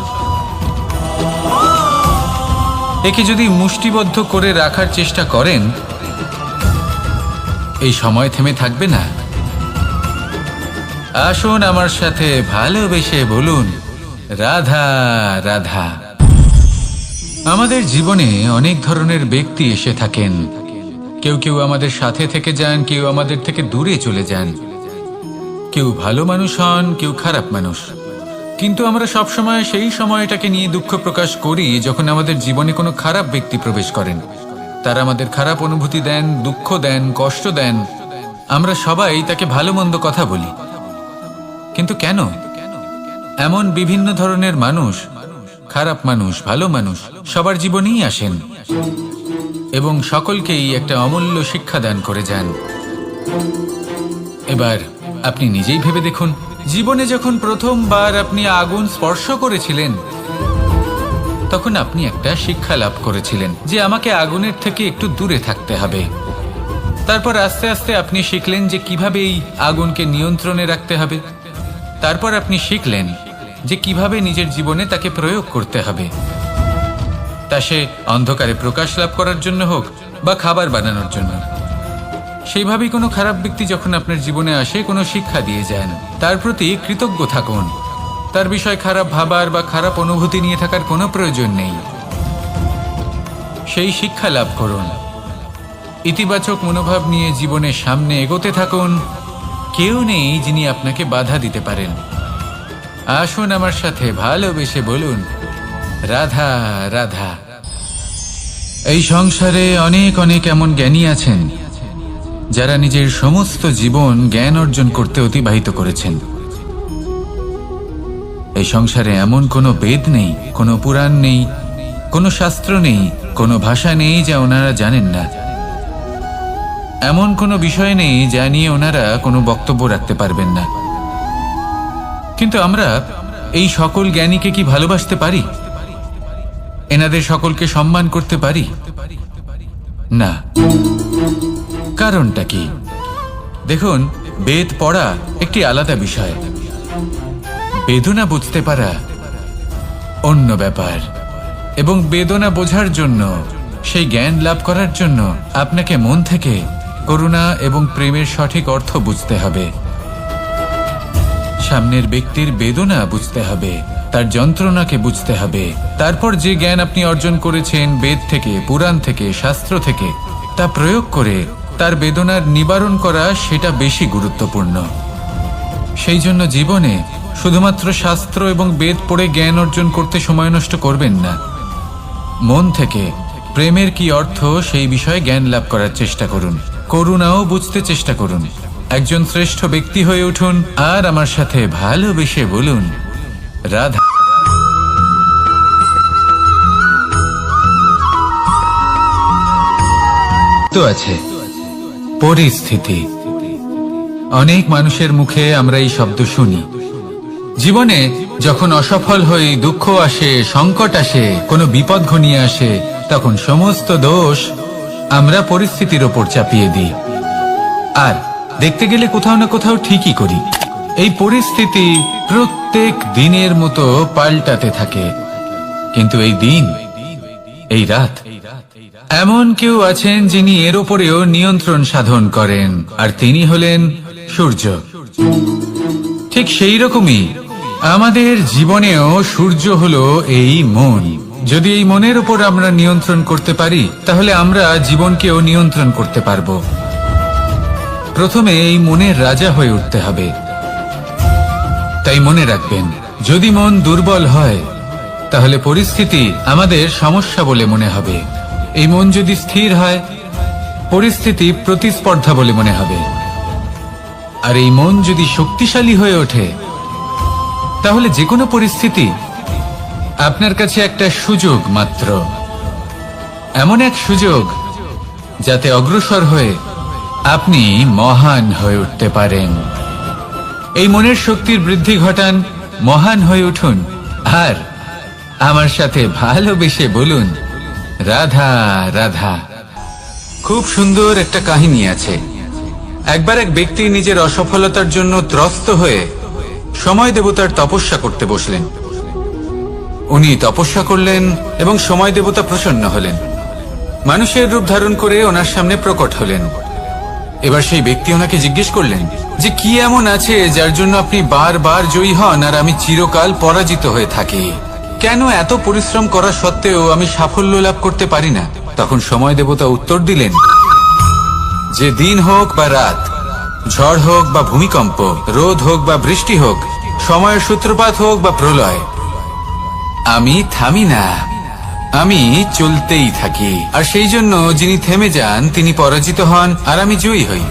একে যদি মুষ্টিবদ্ধ করে রাখার চেষ্টা করেন, এই সময় থেমে থাকবে না। আসুন আমার সাথে ভালোবেসে বলুন, রাধা রাধা। আমাদের জীবনে অনেক ধরনের ব্যক্তি এসে থাকেন। কেউ কেউ আমাদের সাথে থেকে যান, কেউ আমাদের থেকে দূরে চলে যান। কেউ ভালো মানুষ হন, কেউ খারাপ মানুষ। কিন্তু আমরা সবসময় সেই সময়টাকে নিয়ে দুঃখ প্রকাশ করি যখন আমাদের জীবনে কোনো খারাপ ব্যক্তি প্রবেশ করেন। তারা আমাদের খারাপ অনুভূতি দেন, দুঃখ দেন, কষ্ট দেন। আমরা সবাই তাকে ভালো মন্দ কথা বলি। কিন্তু কেন? এমন বিভিন্ন ধরনের মানুষ, খারাপ মানুষ, ভালো মানুষ সবার জীবনেই আসেন এবং সকলকেই একটা অমূল্য শিক্ষা দান করে যান। এবার আপনি নিজেই ভেবে দেখুন, জীবনে যখন প্রথমবার আপনি আগুন স্পর্শ করেছিলেন, তখন আপনি একটা শিক্ষা লাভ করেছিলেন যে আমাকে আগুনের থেকে একটু দূরে থাকতে হবে। তারপর আস্তে আস্তে আপনি শিখলেন যে কিভাবে এই আগুনকে নিয়ন্ত্রণে রাখতে হবে। তারপর আপনি শিখলেন যে কিভাবে নিজের জীবনে তাকে প্রয়োগ করতে হবে, তা সে অন্ধকারে প্রকাশ লাভ করার জন্য হোক বা খাবার বানানোর জন্য। সেইভাবেই কোনো খারাপ ব্যক্তি যখন আপনার জীবনে আসে, কোনো শিক্ষা দিয়ে যান, তার প্রতি কৃতজ্ঞ থাকুন। তার বিষয় খারাপ ভাবার বা খারাপ অনুভূতি নিয়ে থাকার কোনো প্রয়োজন নেই। সেই শিক্ষা লাভ করুন, ইতিবাচক মনোভাব নিয়ে জীবনের সামনে এগোতে থাকুন। কেউ নেই যিনি আপনাকে বাধা দিতে পারেন। আসুন আমার সাথে ভালোবেসে বলুন, রাধা রাধা। এই সংসারে অনেক অনেক এমন জ্ঞানী আছেন যারা নিজের সমস্ত জীবন জ্ঞান অর্জন করতে অতিবাহিত করেছেন। এই সংসারে এমন কোনো বেদ নেই, কোনো পুরাণ নেই, কোনো শাস্ত্র নেই, কোনো ভাষা নেই যা ওনারা জানেন না। এমন কোনো বিষয় নেই যা নিয়ে ওনারা কোনো বক্তব্য রাখতে পারবেন না। কিন্তু আমরা এই সকল জ্ঞানীকে কি ভালোবাসতে পারি? এনাদের সকলকে সম্মান করতে পারি না। কারণটা কি? দেখুন, বেদ পড়া একটি আলাদা বিষয়, বেদনা বুঝতে পারা অন্য ব্যাপার। এবং বেদনা বোঝার জন্য, সেই জ্ঞান লাভ করার জন্য আপনাকে মন থেকে করুণা এবং প্রেমের সঠিক অর্থ বুঝতে হবে। সামনের ব্যক্তির বেদনা বুঝতে হবে, তার যন্ত্রণাকে বুঝতে হবে। তারপর যে জ্ঞান আপনি অর্জন করেছেন বেদ থেকে, পুরাণ থেকে, শাস্ত্র থেকে, তা প্রয়োগ করে তার বেদনার নিবারণ করা, সেটা বেশি গুরুত্বপূর্ণ। সেই জন্য জীবনে শুধুমাত্র শাস্ত্র এবং বেদ পড়ে জ্ঞান অর্জন করতে সময় নষ্ট করবেন না। মন থেকে প্রেমের কি অর্থ সেই বিষয়ে জ্ঞান লাভ করার চেষ্টা করুন। করুণাও বুঝতে চেষ্টা করুন। একজন শ্রেষ্ঠ ব্যক্তি হয়ে উঠুন আর আমার সাথে ভালোবেসে বলুন, রাধা। তো আছে পরিস্থিতি। অনেক মানুষের মুখে আমরা এই শব্দ শুনি। জীবনে যখন অসফল হই, দুঃখ আসে, সংকট আসে, কোনো বিপদ ঘনিয়ে আসে, তখন সমস্ত দোষ আমরা পরিস্থিতির ওপর চাপিয়ে দিই, আর দেখতে গেলে কোথাও না কোথাও ঠিকই করি। এই পরিস্থিতি প্রত্যেক দিনের মতো পাল্টাতে থাকে, কিন্তু এই দিন, এই রাত, এমন কেউ আছেন যিনি এর ওপরেও নিয়ন্ত্রণ সাধন করেন, আর তিনি হলেন সূর্য। ঠিক সেই রকমই আমাদের জীবনেও সূর্য হলো এই মন। যদি এই মনের উপর আমরা নিয়ন্ত্রণ করতে পারি, তাহলে আমরা জীবনকেও নিয়ন্ত্রণ করতে পারবো। প্রথমে এই মনের রাজা হয়ে উঠতে হবে। তাই মনে রাখবেন, যদি মন দুর্বল হয় তাহলে পরিস্থিতি আমাদের সমস্যা বলে মনে হবে। এই মন যদি স্থির হয়, পরিস্থিতি প্রতিস্পর্ধা বলে মনে হবে। আর এই মন যদি শক্তিশালী হয়ে ওঠে, তাহলে যে কোনো পরিস্থিতি আপনার কাছে একটা সুযোগ মাত্র, এমন এক সুযোগ যাতে অগ্রসর হয়ে আপনি মহান হয়ে উঠতে পারেন। এই মনের শক্তির বৃদ্ধি ঘটান, মহান হয়ে উঠুন, আর আমার সাথে ভালোবেসে বলুন, রাধা রাধা। খুব সুন্দর একটা কাহিনী আছে। একবার এক ব্যক্তি নিজের অসফলতার জন্য ত্রস্ত হয়ে সময় দেবতার তপস্যা করতে বসলেন। উনি তপস্যা করলেন এবং সময় দেবতা প্রসন্ন হলেন, মানুষের রূপ ধারণ করে ওনার সামনে প্রকট হলেন। এবার সেই ব্যক্তি ওনাকে জিজ্ঞেস করলেন যে কি এমন আছে যার জন্য আপনি বারবার জয়ী হন আর আমি চিরকাল পরাজিত হয়ে থাকি? কেন এত পরিশ্রম করা সত্ত্বেও আমি সাফল্য লাভ করতে পারি না? তখন সময় দেবতা উত্তর দিলেন যে দিন হোক বা রাত, ঝড় হোক বা ভূমিকম্প, রোদ হোক বা বৃষ্টি হোক, সময়ের সূত্রপাত হোক বা প্রলয়, আমি থামি না, আমি চলতেই থাকি। আর সেই জন্য যিনি থেমে যান তিনি পরাজিত হন আর আমি জয়ী হই।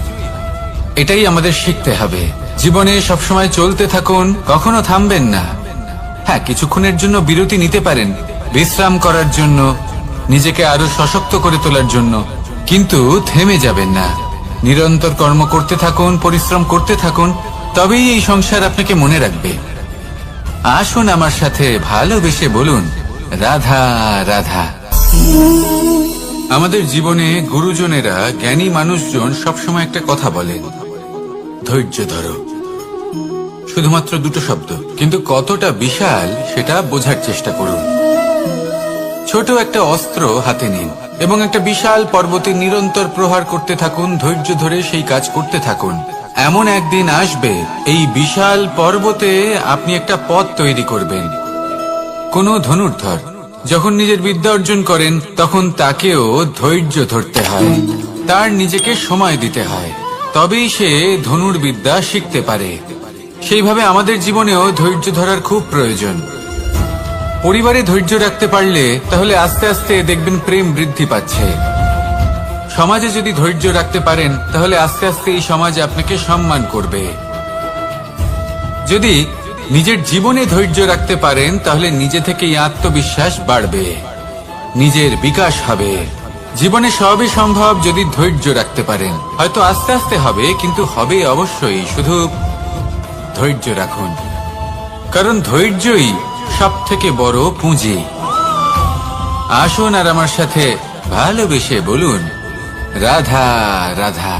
এটাই আমাদের শিখতে হবে। জীবনে সবসময় চলতে থাকুন, কখনো থামবেন না। হ্যাঁ, কিছুক্ষণের জন্য বিরতি নিতে পারেন, বিশ্রাম করার জন্য, নিজেকে আরো সশক্ত করে তোলার জন্য, কিন্তু থেমে যাবেন না। নিরন্তর কর্ম করতে থাকুন, পরিশ্রম করতে থাকুন, তবেই এই সংসার আপনাকে মনে রাখবে। আসুন আমার সাথে ভালোবেসে বলুন, রাধা রাধা। আমাদের জীবনে গুরুজনেরা, জ্ঞানী মানুষজন সবসময় একটা কথা বলেন, ধৈর্য ধরো। শুধুমাত্র দুটো শব্দ, কিন্তু কতটা বিশাল সেটা বোঝার চেষ্টা করুন। ছোট একটা অস্ত্র হাতে নিন এবং একটা বিশাল পর্বতে নিরন্তর প্রহার করতে থাকুন, ধৈর্য ধরে সেই কাজ করতে থাকুন। এমন একদিন আসবে, এই বিশাল পর্বতে আপনি একটা পথ তৈরি করবেন। কোনো ধনুর্ধর যখন নিজের বিদ্যা অর্জন করেন, তখন তাকেও ধৈর্য ধরতে হয়, তার নিজেকে সময় দিতে হয়, তবেই সে ধনুর্বিদ্যা শিখতে পারে। সেইভাবে আমাদের জীবনেও ধৈর্য ধরার খুব প্রয়োজন। পরিবারে ধৈর্য রাখতে পারলে তাহলে আস্তে আস্তে দেখবেন প্রেম বৃদ্ধি পাচ্ছে। সমাজে যদি ধৈর্য রাখতে পারেন, তাহলে আস্তে আস্তে এই সমাজ আপনাকে সম্মান করবে। যদি নিজের জীবনে ধৈর্য রাখতে পারেন, তাহলে নিজে থেকেই আত্মবিশ্বাস বাড়বে, নিজের বিকাশ হবে। জীবনে সবই সম্ভব যদি ধৈর্য রাখতে পারেন। হয়তো আস্তে আস্তে হবে, কিন্তু হবে অবশ্যই। শুধু ধৈর্য রাখুন, কারণ ধৈর্যই সব থেকে বড় পুঁজি। আসুন আর আমার সাথে ভালোবেসে বলুন, রাধা রাধা।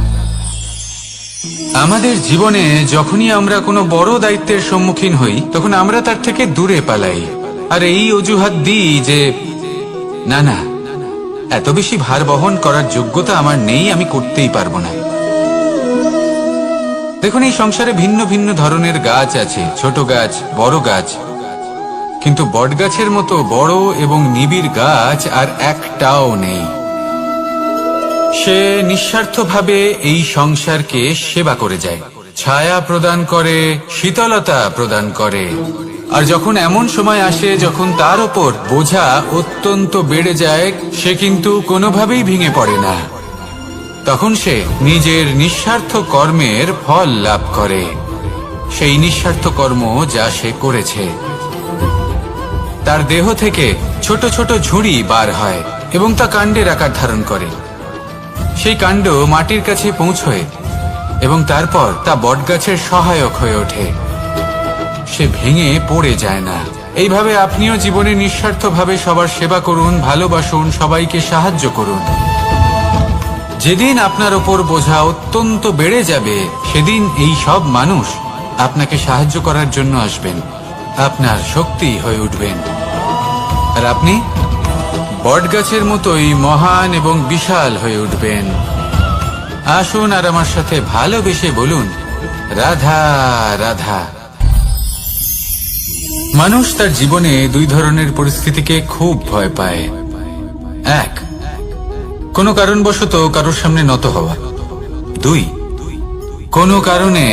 আমাদের জীবনে যখনই আমরা কোনো বড় দায়িত্বের সম্মুখীন হই, তখন আমরা তার থেকে দূরে পালাই, আর এই অজুহাত দিই যে না না, এত বেশি ভার বহন করার যোগ্যতা আমার নেই, আমি করতেই পারবো না। দেখুন, এই সংসারে ভিন্ন ভিন্ন ধরনের গাছ আছে, ছোট গাছ, বড় গাছ, কিন্তু বটগাছের মতো বড় এবং নিবিড় গাছ আর একটাও নেই। সে নিঃস্বার্থভাবে এই সংসারকে সেবা করে যায়, ছায়া প্রদান করে, শীতলতা প্রদান করে। আর যখন এমন সময় আসে যখন তার ওপর বোঝা অত্যন্ত বেড়ে যায়, সে কিন্তু কোনোভাবেই ভেঙে পড়ে না। তখন সে নিজের নিঃস্বার্থ কর্মের ফল লাভ করে, সেই নিঃস্বার্থ কর্ম যা সে করেছে। তার দেহ থেকে ছোট ছোট ঝুড়ি বার হয় এবং তা কাণ্ডের আকার ধারণ করে। সেই কাণ্ড মাটির কাছে পৌঁছয় এবং তারপর তা বটগাছের সহায়ক হয়ে ওঠে। সে ভেঙে পড়ে যায় না। এইভাবে আপনিও জীবনে নিঃস্বার্থভাবে সবার সেবা করুন, ভালোবাসুন, সবাইকে সাহায্য করুন। যেদিন আপনার ওপর বোঝা অত্যন্ত বেড়ে যাবে, সেদিন এই সব মানুষ আপনাকে সাহায্য করার জন্য আসবেন, আপনার শক্তি হয়ে উঠবেন, আর আপনি বটগাছের মতোই মহান এবং বিশাল হয়ে উঠবেন। আসুন আর আমার সাথে ভালোবেসে বলুন, রাধা রাধা। মানুষ তার জীবনে দুই ধরনের পরিস্থিতিকে খুব ভয় পায়। এক, কোনো কারণবশত কারোর সামনে নত হওয়া। দুই, কোনো কারণে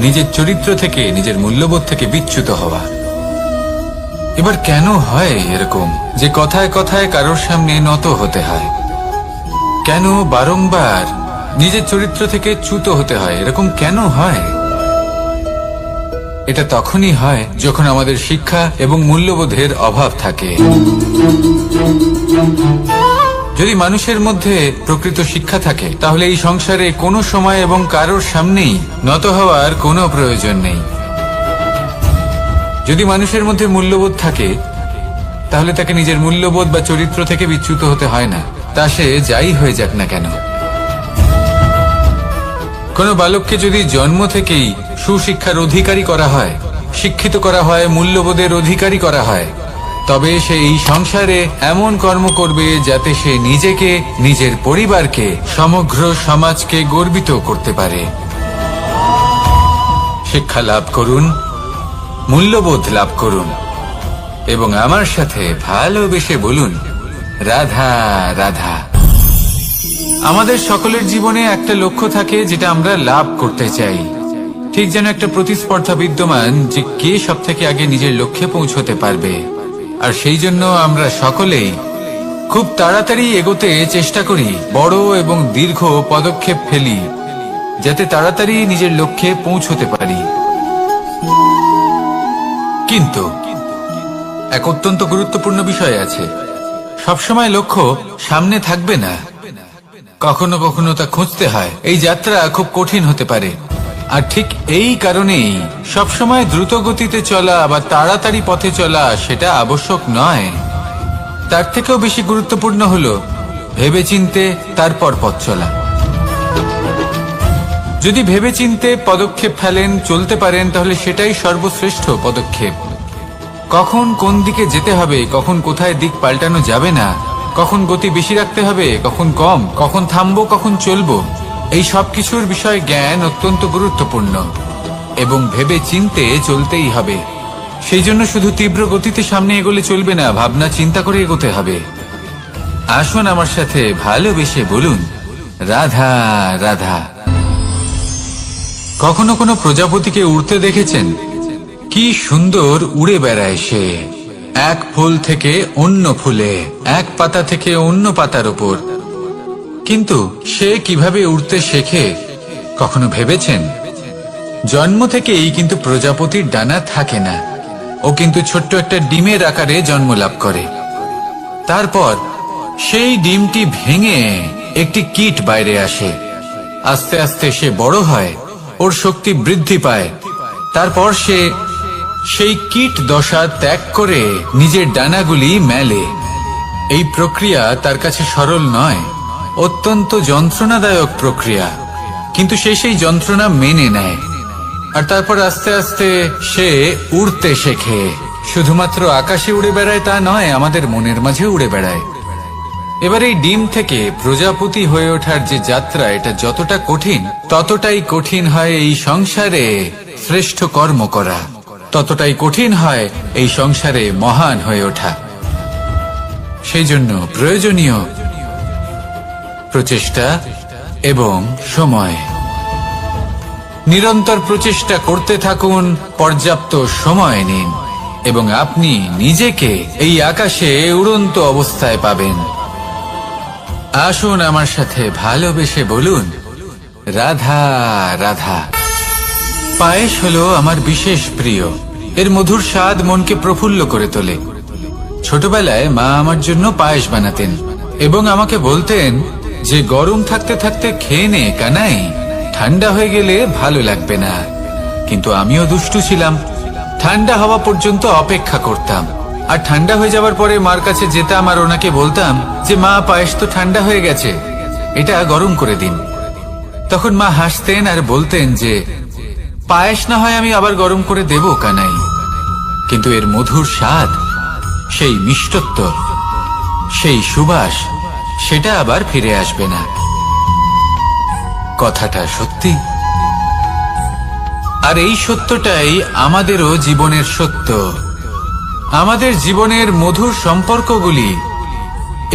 নিজের চরিত্র থেকে, নিজের মূল্যবোধ থেকে বিচ্যুত হওয়া। এবার কেন হয় এরকম যে কথায় কথায় কারোর সামনে নত হতে হয়? কেন বারংবার নিজের চরিত্র থেকে চ্যুত হতে হয়? এরকম কেন হয়? এটা তখনই হয় যখন আমাদের শিক্ষা এবং মূল্যবোধের অভাব থাকে। যদি মানুষের মধ্যে প্রকৃত শিক্ষা থাকে, তাহলে এই সংসারে কোনো সময় এবং কারোর সামনেই নত হওয়ার কোনো প্রয়োজন নেই। যদি মানুষের মধ্যে মূল্যবোধ থাকে, তাহলে তাকে নিজের মূল্যবোধ বা চরিত্র থেকে বিচ্যুত হতে হয় না, তা সে যাই হয়ে যাক না কেন। কোনো বালককে যদি জন্ম থেকেই সুশিক্ষার অধিকারী করা হয়, শিক্ষিত করা হয়, মূল্যবোধের অধিকারী করা হয়, তবে সে এই সংসারে এমন কর্ম করবে যাতে সে নিজেকে, নিজের পরিবারকে, সমগ্র সমাজকে গর্বিত করতে পারে। শিক্ষা লাভ করুন, মূল্যবোধ লাভ করুন এবং আমার সাথে ভালোবেসে বলুন, রাধা রাধা। আমাদের সকলের জীবনে একটা লক্ষ্য থাকে যেটা আমরা লাভ করতে চাই। ঠিক যেন একটা প্রতিস্পর্ধা বিদ্যমান যে কে সব থেকে আগে নিজের লক্ষ্যে পৌঁছতে পারবে। আর সেই জন্য আমরা সকলেই খুব তাড়াতাড়ি এগোতে চেষ্টা করি, বড় এবং দীর্ঘ পদক্ষেপ ফেলি যাতে তাড়াতাড়ি নিজের লক্ষ্যে পৌঁছতে পারি। কিন্তু এক অত্যন্ত গুরুত্বপূর্ণ বিষয় আছে, সবসময় লক্ষ্য সামনে থাকবে না, কখনো কখনো তা খুঁজতে হয়। এই যাত্রা খুব কঠিন হতে পারে, আর ঠিক এই কারণেই সবসময় দ্রুত গতিতে চলা বা তাড়াতাড়ি পথে চলা সেটা আবশ্যক নয়। তার থেকেও বেশি গুরুত্বপূর্ণ হলো ভেবেচিন্তে তারপর পথ চলা। যদি ভেবেচিন্তে পদক্ষেপ ফেলেন, চলতে পারেন, তাহলে সেটাই সর্বশ্রেষ্ঠ পদক্ষেপ। কখন কোন দিকে যেতে হবে, কখন কোথায় দিক পাল্টানো যাবে না, কখন গতি বেশি রাখতে হবে, কখন কম, কখন থামবো, কখন চলবো, এই সব কিছুর বিষয়ে জ্ঞান অত্যন্ত গুরুত্বপূর্ণ এবং ভেবে চিন্তে চলতেই হবে। সেই জন্য শুধু তীব্র গতিতে সামনে এগোলে চলবে না, ভাবনা চিন্তা করে এগোতে হবে। আসুন আমার সাথে ভালোবেসে বলুন, রাধা রাধা। কখনো কোনো প্রজাপতিকে উড়তে দেখেছেন? কি সুন্দর উড়ে বেড়ায় সে, এক ফুল থেকে অন্য ফুলে, এক পাতা থেকে অন্য পাতার উপর। কিন্তু সে কিভাবে উড়তে শেখে কখনো ভেবেছেন? জন্ম থেকেই কিন্তু প্রজাপতির ডানা থাকে না, ও কিন্তু ছোট্ট একটা ডিমের আকারে জন্ম লাভ করে। তারপর সেই ডিমটি ভেঙে একটি কীট বাইরে আসে। আস্তে আস্তে সে বড় হয়, ওর শক্তি বৃদ্ধি পায়। তারপর সে সেই কীট দশা ত্যাগ করে নিজের ডানাগুলি মেলে। এই প্রক্রিয়া তার কাছে সরল নয়, অত্যন্ত যন্ত্রণাদায়ক প্রক্রিয়া, কিন্তু সে সেই যন্ত্রণা মেনে নেয়। আর তারপর আস্তে আস্তে সে উড়তে শেখে। শুধুমাত্র আকাশে উড়ে বেড়ায় তা নয়, আমাদের মনের মাঝে উড়ে বেড়ায়। এবার এই ডিম থেকে প্রজাপতি হয়ে ওঠার যে যাত্রা, এটা যতটা কঠিন, ততটাই কঠিন হয় এই সংসারে শ্রেষ্ঠ কর্ম করা, ততটাই কঠিন হয় এই সংসারে মহান হয়ে ওঠা। সেই জন্য প্রয়োজনীয় প্রচেষ্টা এবং সময়। নিরন্তর প্রচেষ্টা করতে থাকুন, পর্যাপ্ত সময় নিন এবং আপনি নিজেকে এই আকাশে উড়ন্ত অবস্থায় পাবেন। আসুন আমার সাথে ভালোবেসে বলুন, রাধা রাধা। পায়েস হলো আমার বিশেষ প্রিয়। এর মধুর স্বাদ মনকে প্রফুল্ল করে তোলে। ছোটবেলায় মা আমার জন্য পায়েস বানাতেন এবং আমাকে বলতেন যে গরম থাকতে থাকতে খেয়ে নে কানাই, ঠান্ডা হয়ে গেলে ভালো লাগবে না। কিন্তু আমিও দুষ্টু ছিলাম, ঠান্ডা হওয়া পর্যন্ত অপেক্ষা করতাম, আর ঠান্ডা হয়ে যাওয়ার পরে মার কাছে যেতাম আর ওনাকে বলতাম যে মা, পায়েস তো ঠান্ডা হয়ে গেছে। এটা গরম করে দিন। তখন মা হাসতেন আর বলতেন যে পায়েস না হয় আমি আবার গরম করে দেব কানাই, কিন্তু এর মধুর স্বাদ, সেই মিষ্টত্ব, সেই সুবাস, সেটা আবার ফিরে আসবে না। কথাটা সত্যি। আর এই সত্যটাই আমাদেরও জীবনের সত্য। আমাদের জীবনের মধুর সম্পর্কগুলি,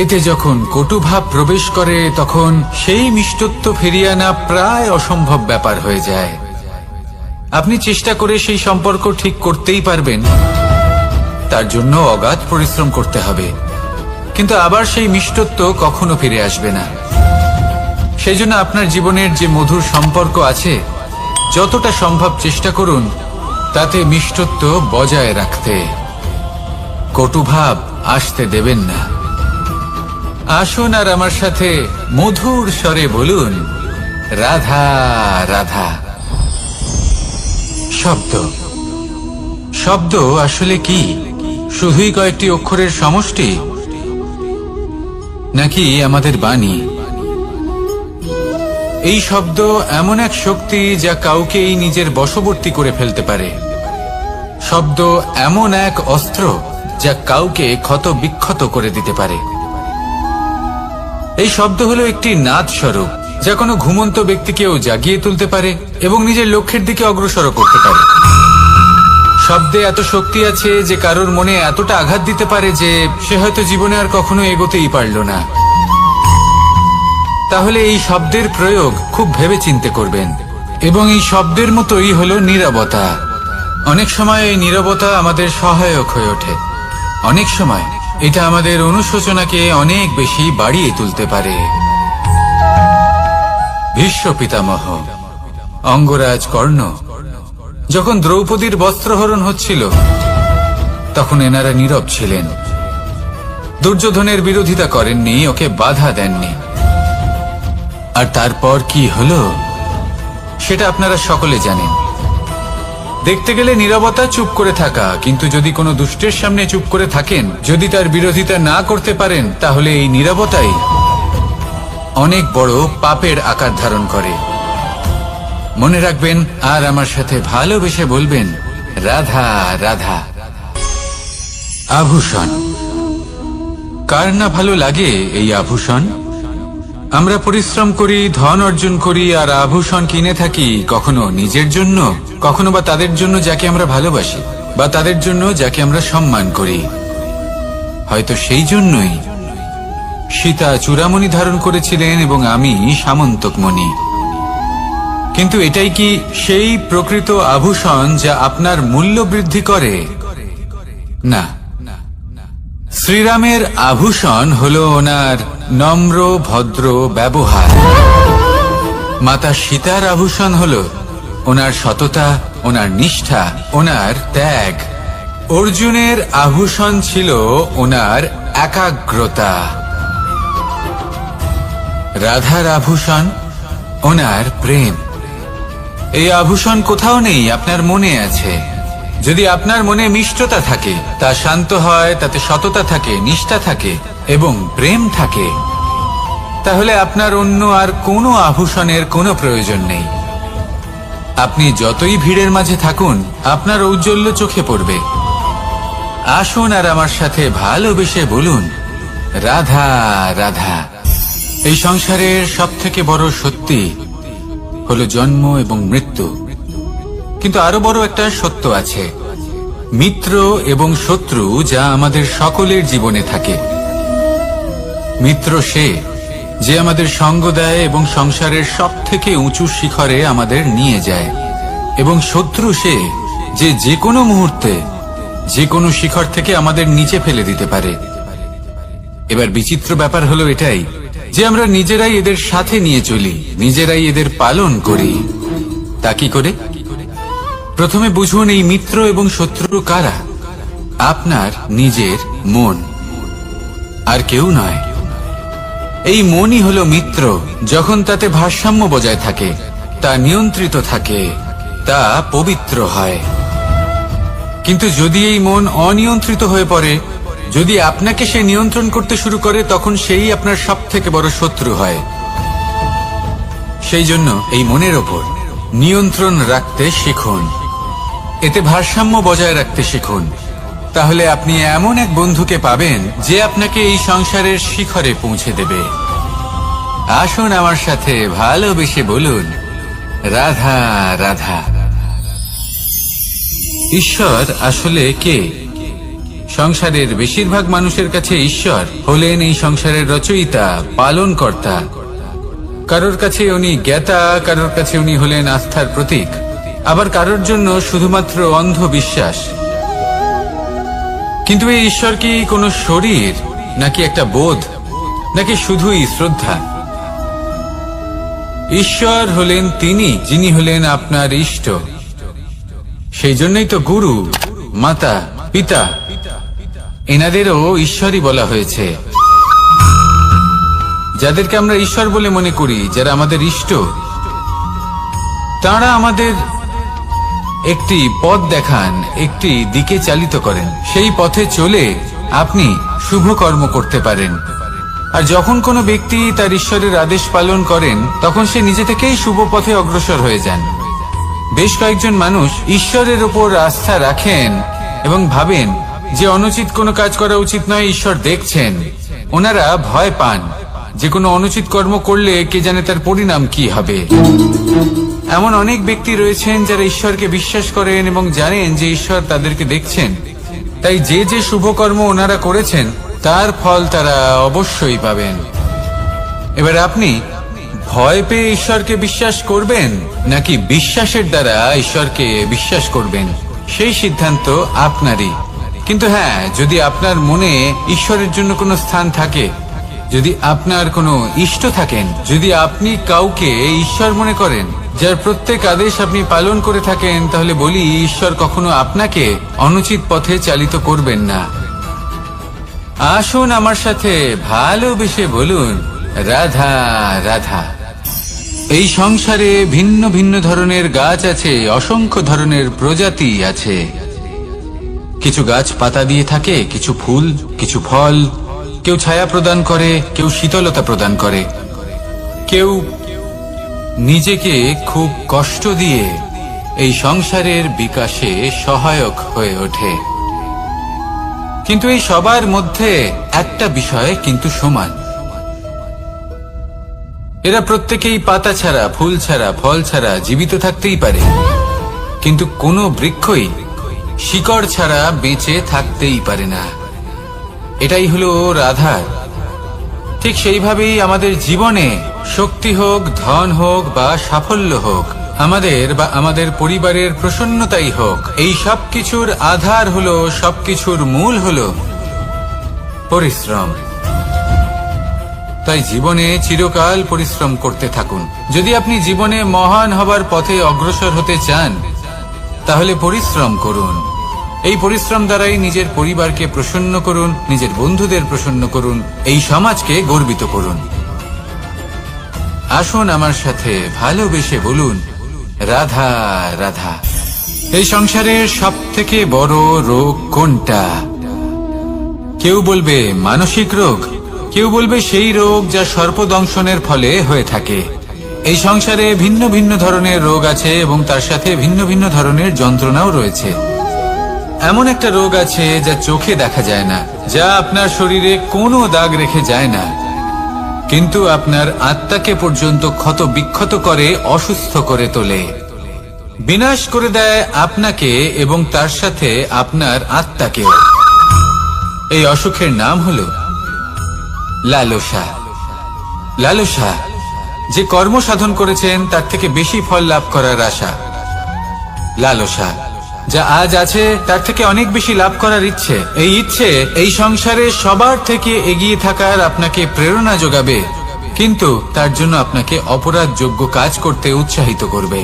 এতে যখন কটুভাব প্রবেশ করে তখন সেই মিষ্টত্ব ফিরিয়ে আনা প্রায় অসম্ভব ব্যাপার হয়ে যায়। আপনি চেষ্টা করে সেই সম্পর্ক ঠিক করতেই পারবেন, তার জন্য অগাধ পরিশ্রম করতে হবে, কিন্তু আবার সেই মিষ্টত্ব কখনো ফিরে আসবে না। সেই জন্য আপনার জীবনের যে মধুর সম্পর্ক আছে, যতটা সম্ভব চেষ্টা করুন তাতে মিষ্টত্ব বজায় রাখতে। কটুভাব আসতে দেবেন না। আসুন আর আমার সাথে মধুর স্বরে বলুন, রাধা রাধা। শব্দ, শব্দ আসলে কি? শুধুই কয়েকটি অক্ষরের সমষ্টি, নাকি আমাদের বাণী? এই শব্দ এমন এক শক্তি যা কাউকেই নিজের বশবর্তী করে ফেলতে পারে। শব্দ এমন এক অস্ত্র যা কাউকে ক্ষত বিক্ষত করে দিতে পারে। এই শব্দ হলো একটি নাদ স্বরূপ যা কোনো ঘুমন্ত ব্যক্তিকেও জাগিয়ে তুলতে পারে এবং নিজের লক্ষ্যের দিকে অগ্রসর করতে পারে। শব্দে এত শক্তি আছে যে কারোর মনে এতটা আঘাত দিতে পারে যে সে হয়তো জীবনে আর কখনো এগোতেই পারল না। তাহলে এই শব্দের প্রয়োগ খুব ভেবেচিন্তে করবেন। এবং এই শব্দের মতোই হলো নীরবতা। অনেক সময় এই নীরবতা আমাদের সহায়ক হয়ে ওঠে। অনেক সময় এটা আমাদের অনুশোচনাকে অনেক বেশি বাড়িয়ে তুলতে পারে। ভীষ্ম পিতামহ, অঙ্গরাজ কর্ণ, যখন দ্রৌপদীর বস্ত্রহরণ হচ্ছিল তখন এনারা নীরব ছিলেন। দুর্যোধনের বিরোধিতা করেননি, ওকে বাধা দেননি। আর তারপর কি হলো সেটা আপনারা সকলে জানেন। দেখতে গেলে নীরবতা চুপ করে থাকা, কিন্তু যদি কোনো দুষ্টের সামনে চুপ করে থাকেন, যদি তার বিরোধিতা না করতে পারেন, তাহলে এই নীরবতাই অনেক বড় পাপের আকার ধারণ করে। মনে রাখবেন আর আমার সাথে ভালোবেসে বলবেন, রাধা রাধা। আভূষণ, কার না ভালো লাগে এই আভূষণ? আমরা পরিশ্রম করি, ধন অর্জন করি আর আভূষণ কিনে থাকি, কখনো নিজের জন্য, কখনো বা তাদের জন্য যাকে আমরা ভালোবাসি, বা তাদের জন্য যাকে আমরা সম্মান করি। হয়তো সেই জন্যই সীতা চূড়ামণি ধারণ করেছিলেন এবং আমি সামন্তকমণি। কিন্তু এটাই কি সেই প্রকৃত আভূষণ যা আপনার মূল্য বৃদ্ধি করে? না। শ্রীরামের আভূষণ হলো ওনার নম্র ভদ্র ব্যবহার। মাতা সীতার আভূষণ হলো ওনার সততা, ওনার নিষ্ঠা, ওনার ত্যাগ। অর্জুনের আভূষণ ছিল ওনার একাগ্রতা। রাধার আভূষণ ওনার প্রেম। এই আভূষণ কোথাও নেই, আপনার মনে আছে। যদি আপনার মনে মিষ্টতা থাকে, তা শান্ত হয়, তাতে সততা থাকে, নিষ্ঠা থাকে এবং প্রেম থাকে, তাহলে আপনার অন্য আর কোনো আভূষণের কোনো প্রয়োজন নেই। আপনি যতই ভিড়ের মাঝে থাকুন, আপনার ঔজ্জ্বল্য চোখে পড়বে। আসুন আর আমার সাথে ভালোবেসে বলুন, রাধা রাধা। এই সংসারের সবথেকে বড় সত্যি হলো জন্ম এবং মৃত্যু, কিন্তু আরো বড় একটা সত্য আছে, মিত্র এবং শত্রু, যা আমাদের সকলের জীবনে থাকে। মিত্র সে যে আমাদের সঙ্গ দেয় এবং সংসারের সবথেকে উঁচু শিখরে আমাদের নিয়ে যায়, এবং শত্রু সে যে যে কোনো মুহূর্তে যে কোনো শিখর থেকে আমাদের নিচে ফেলে দিতে পারে। এবার বিচিত্র ব্যাপার হলো এটাই যে আমরা নিজেরাই এদের সাথে নিয়ে চলি, নিজেরাই এদের পালন করি। তা কি করে? প্রথমে বুঝুন এই মিত্র এবং শত্রু কারা। আপনার নিজের মন, আর কেউ নয়। এই মনই হলো মিত্র। যখন তাতে ভারসাম্য বজায় থাকে, তা নিয়ন্ত্রিত থাকে, তা পবিত্র হয়। কিন্তু যদি এই মন অনিয়ন্ত্রিত হয়ে পড়ে, যদি আপনাকে সে নিয়ন্ত্রণ করতে শুরু করে, তখন সেই আপনার সবথেকে বড় শত্রু হয়। সেই জন্য এই মনের ওপর নিয়ন্ত্রণ রাখতে শিখুন, এতে ভারসাম্য বজায় রাখতে শিখুন। তাহলে আপনি এমন এক বন্ধুকে পাবেন যে আপনাকে এই সংসারের শিখরে পৌঁছে দেবে। আসুন আমার সাথে ভালোবেসে বলুন, রাধা রাধা। ঈশ্বর আসলে কে? সংসারের বেশিরভাগ মানুষের কাছে ঈশ্বর হলেন এই সংসারের রচয়িতা, পালনকর্তা। কারোর কাছে উনি জ্ঞাতা, কারোর কাছে উনি হলেন আস্থার প্রতীক, আবার কারোর জন্য শুধুমাত্র অন্ধ বিশ্বাস। কিন্তু এই ঈশ্বর কি কোনো শরীর, নাকি একটা বোধ, নাকি শুধুই শ্রদ্ধা? ঈশ্বর হলেন তিনি যিনি হলেন আপনার ইষ্ট। সেই জন্যই তো গুরু, মাতা, পিতা এনাদেরও ঈশ্বরই বলা হয়েছে। যাদেরকে আমরা ঈশ্বর বলে মনে করি, যারা আমাদের ইষ্ট, তারা আমাদের একটি পথ দেখান, একটি দিকে চালিত করেন। সেই পথে চলে আপনি শুভ কর্ম করতে পারেন। আর যখন কোনো ব্যক্তি তার ঈশ্বরের আদেশ পালন করেন, তখন সে নিজে থেকেই শুভ পথে অগ্রসর হয়ে যান। বেশ কয়েকজন মানুষ ঈশ্বরের ওপর আস্থা রাখেন এবং ভাবেন যে অনুচিত কোনো কাজ করা উচিত নয়, ঈশ্বর দেখছেন। ওনারা ভয় পান যে কোনো অনুচিত কর্ম করলে কে জানে তার পরিণাম কি হবে। এমন অনেক ব্যক্তি রয়েছেন যারা ঈশ্বরকে বিশ্বাস করেন এবং জানেন যে ঈশ্বর তাদেরকে দেখছেন, তাই যে যে শুভ কর্ম ওনারা করেছেন তার ফল তারা অবশ্যই পাবেন। এবার আপনি ভয় পেয়ে ঈশ্বরকে বিশ্বাস করবেন, নাকি বিশ্বাসের দ্বারা ঈশ্বরকে বিশ্বাস করবেন, সেই সিদ্ধান্ত আপনারই। কিন্তু হ্যাঁ, যদি আপনার মনে ঈশ্বরের জন্য কোনো স্থান থাকে, যদি আপনার কোনো ইষ্ট থাকেন, যদি আপনি কাউকে ঈশ্বর মনে করেন, যার প্রত্যেক আদেশ আপনি পালন করে থাকেন, তাহলে বলি ঈশ্বর কখনো আপনাকে অনুচিত পথে চালিত করবেন না। আসুন আমার সাথে ভালোবেসে বলুন, রাধা রাধা। এই সংসারে ভিন্ন ভিন্ন ধরনের গাছ আছে, অসংখ্য ধরনের প্রজাতি আছে। কিছু গাছ পাতা দিয়ে থাকে, কিছু ফুল, কিছু ফল। কেউ ছায়া প্রদান করে, কেউ শীতলতা প্রদান করে, কেউ নিজেকে খুব কষ্ট দিয়ে এই সংসারের বিকাশে সহায়ক হয়ে ওঠে। কিন্তু এই সবার মধ্যে একটা বিষয় কিন্তু সমান, এরা প্রত্যেকেই পাতা ছাড়া, ফুল ছাড়া, ফল ছাড়া জীবিত থাকতেই পারে, কিন্তু কোনো বৃক্ষই শিকড় ছাড়া বেঁচে থাকতেই পারে না। এটাই হলো রাধার। ঠিক সেইভাবেই আমাদের জীবনে শক্তি হোক, ধন হোক বা সাফল্য হোক, আমাদের বা আমাদের পরিবারের প্রসন্নতাই হোক, এই সব কিছুর আধার হলো, সবকিছুর মূল হলো পরিশ্রম। তাই জীবনে চিরকাল পরিশ্রম করতে থাকুন। যদি আপনি জীবনে মহান হবার পথে অগ্রসর হতে চান, তাহলে পরিশ্রম করুন। এই পরিশ্রম দ্বারাই নিজের পরিবারকে প্রসন্ন করুন, নিজের বন্ধুদের প্রসন্ন করুন, এই সমাজকে গর্বিত করুন। আসুন আমার সাথে ভালোবেসে বলুন, রাধা রাধা। এই সংসারের সব থেকে বড় রোগ কোনটা? কেউ বলবে মানসিক রোগ, কেউ বলবে সেই রোগ যা সর্পদংশনের ফলে হয়ে থাকে। এই সংসারে ভিন্ন ভিন্ন ধরনের রোগ আছে এবং তার সাথে ভিন্ন ভিন্ন ধরনের যন্ত্রণাও রয়েছে। এমন একটা রোগ আছে যা চোখে দেখা যায় না, যা আপনার শরীরে কোনো দাগ রেখে যায় না, কিন্তু আপনার আত্মাকে পর্যন্ত ক্ষত বিক্ষত করে, অসুস্থ করে তোলে, বিনাশ করে দেয় আপনাকে এবং তার সাথে আপনার আত্মাকেও। এই অসুখের নাম হলো লালসা। লালসা, যে কর্ম সাধন করেছেন তার থেকে বেশি ফল লাভ করার আশা। লালসা, যা আজ আছে তার থেকে অনেক বেশি লাভ করার ইচ্ছে। এই ইচ্ছে এই সংসারে সবার থেকে এগিয়ে থাকার আপনাকে প্রেরণা যোগাবে, কিন্তু তার জন্য আপনাকে অপরাধযোগ্য কাজ করতে উৎসাহিত করবে।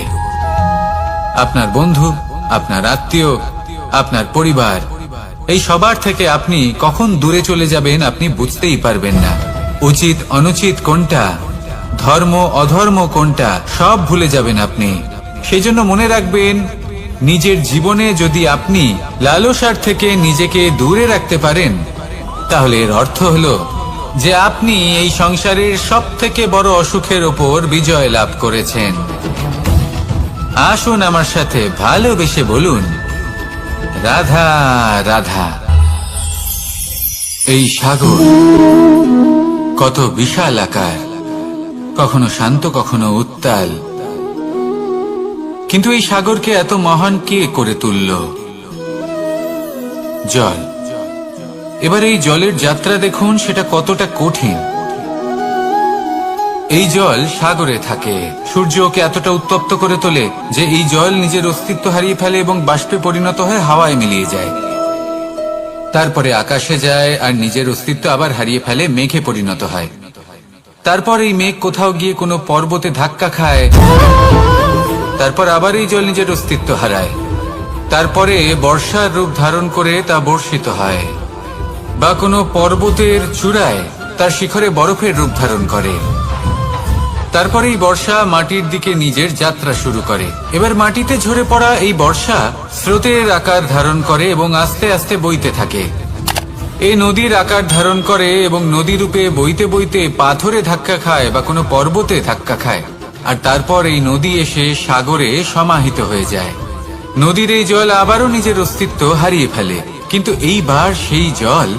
আপনার বন্ধু, আপনার আত্মীয়, আপনার পরিবার, এই সবার থেকে আপনি কখন দূরে চলে যাবেন আপনি বুঝতেই পারবেন না। উচিত অনুচিত কোনটা, ধর্ম অধর্ম কোনটা, সব ভুলে যাবেন আপনি। সেই জন্য মনে রাখবেন, নিজের জীবনে যদি আপনি লালসার থেকে নিজেকে দূরে রাখতে পারেন, তাহলে এর অর্থ হলো যে আপনি এই সংসারের সব থেকে বড় অসুখের ওপর বিজয় লাভ করেছেন। আসুন আমার সাথে ভালোবেসে বলুন, রাধা রাধা। এই সাগর কত বিশাল আকার, কখনো শান্ত কখনো উত্তাল, কিন্তু এই সাগরকে এত মহান কে করে তুলল? জল। এবার এই জলের যাত্রা দেখুন, সেটা কতটা কঠিন। এই জল সাগরে থাকে, সূর্য ওকে এতটা উত্তপ্ত করে তোলে যে এই জল নিজের অস্তিত্ব হারিয়ে ফেলে এবং বাষ্পে পরিণত হয়ে হাওয়ায় মিলিয়ে যায়। তারপরে আকাশে যায় আর নিজের অস্তিত্ব আবার হারিয়ে ফেলে, মেঘে পরিণত হয়। তারপর এই মেঘ কোথাও গিয়ে কোনো পর্বতে ধাক্কা খায়, তারপর আবার এই জল নিজের অস্তিত্ব হারায়। তারপরে বর্ষার রূপ ধারণ করে তা বর্ষিত হয়, বা কোনো পর্বতের চূড়ায় তার শিখরে বরফের রূপ ধারণ করে। তারপরে এই বর্ষা মাটির দিকে নিজের যাত্রা শুরু করে। এবার মাটিতে ঝরে পড়া এই বর্ষা স্রোতের আকার ধারণ করে এবং আস্তে আস্তে বইতে থাকে। এই নদীর আকার ধারণ করে এবং নদী রূপে বইতে বইতে পাথরে ধাক্কা খায় বা কোনো পর্বতে ধাক্কা খায়, আর তারপর এই নদী এসে সাগরে সমাহিত হয়ে যায়। নদীর এই জল আবারও নিজের অস্তিত্ব হারিয়ে ফেলে, কিন্তু এইবার সেই জল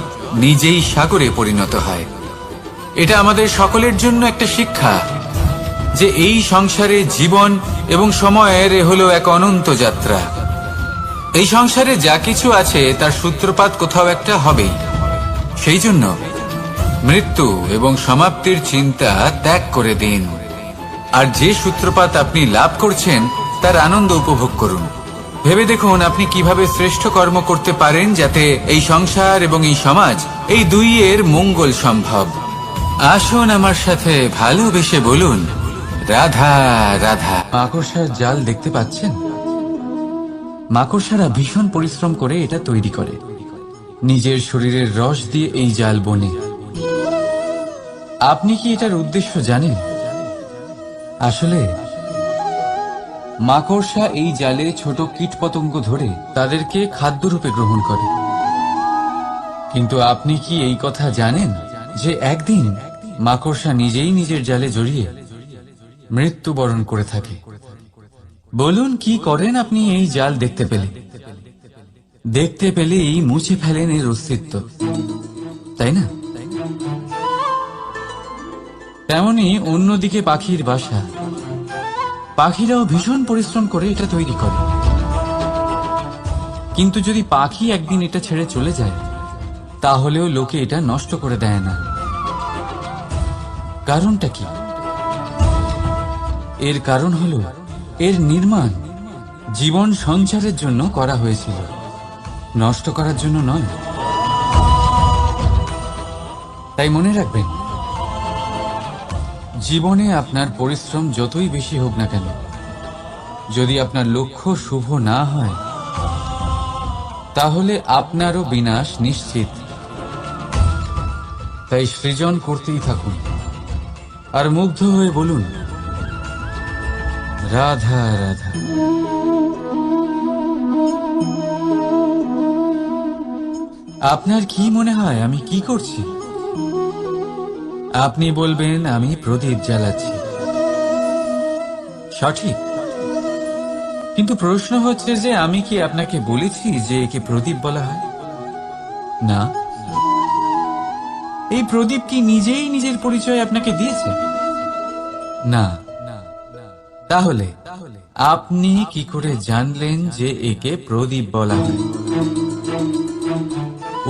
নিজেই সাগরে পরিণত হয়। এটা আমাদের সকলের জন্য একটা শিক্ষা যে এই সংসারে জীবন এবং সময়ের হলো এক অনন্ত যাত্রা। এই সংসারে যা কিছু আছে তার সূত্রপাত কোথাও একটা হবেই। সেই জন্য মৃত্যু এবং সমাপ্তির চিন্তা ত্যাগ করে দিন, আর যে সূত্রপাত আপনি লাভ করছেন তার আনন্দ উপভোগ করুন। ভেবে দেখুন আপনি কিভাবে শ্রেষ্ঠ কর্ম করতে পারেন যাতে এই সংসার এবং এই সমাজ, এই দুইয়ের মঙ্গল সম্ভব। আসুন আমার সাথে ভালোবেসে বলুন, রাধা রাধা। মাকড়সার জাল দেখতে পাচ্ছেন? মাকড়সারা ভীষণ পরিশ্রম করে এটা তৈরি করে, নিজের শরীরের রস দিয়ে এই জাল বোনে। আপনি কি এটার উদ্দেশ্য জানেন? আসলে মাকড়সা এই জালে ছোট কীটপতঙ্গ ধরে তাদেরকে খাদ্যরূপে গ্রহণ করে। কিন্তু আপনি কি এই কথা জানেন যে একদিন মাকড়সা নিজেই নিজের জালে জড়িয়ে মৃত্যুবরণ করে থাকে? বলুন, কি করেন আপনি এই জাল দেখতে পেলে? দেখতে পেলেই মুছে ফেলেন এর অস্তিত্ব, তাই না? তেমনি অন্যদিকে পাখির বাসা, পাখিরাও ভীষণ পরিশ্রম করে এটা তৈরি করে। কিন্তু যদি পাখি একদিন এটা ছেড়ে চলে যায়, তাহলেও লোকে এটা নষ্ট করে দেয় না। কারণটা কি? এর কারণ হলো এর নির্মাণ জীবন সঞ্চারের জন্য করা হয়েছিল, নষ্ট করার জন্য নয়। তাই মনে রাখবেন, জীবনে আপনার পরিশ্রম যতই বেশি হোক না কেন, যদি আপনার লক্ষ্য শুভ না হয়, তাহলে আপনারও বিনাশ নিশ্চিত। তাই সৃজন করতেই থাকুন আর মুগ্ধ হয়ে বলুন, রাধা রাধা। আপনার কি মনে হয় আমি কি করছি? আপনি বলবেন আমি প্রদীপ জ্বালাচ্ছি। সঠিক, কিন্তু প্রশ্ন হচ্ছে যে আমি কি আপনাকে বলেছি যে একে প্রদীপ বলা হয়? না। এই প্রদীপ কি নিজেই নিজের পরিচয় আপনাকে দিয়েছে? না। তাহলে আপনি কি করে জানলেন যে একে প্রদীপ বলা হয়?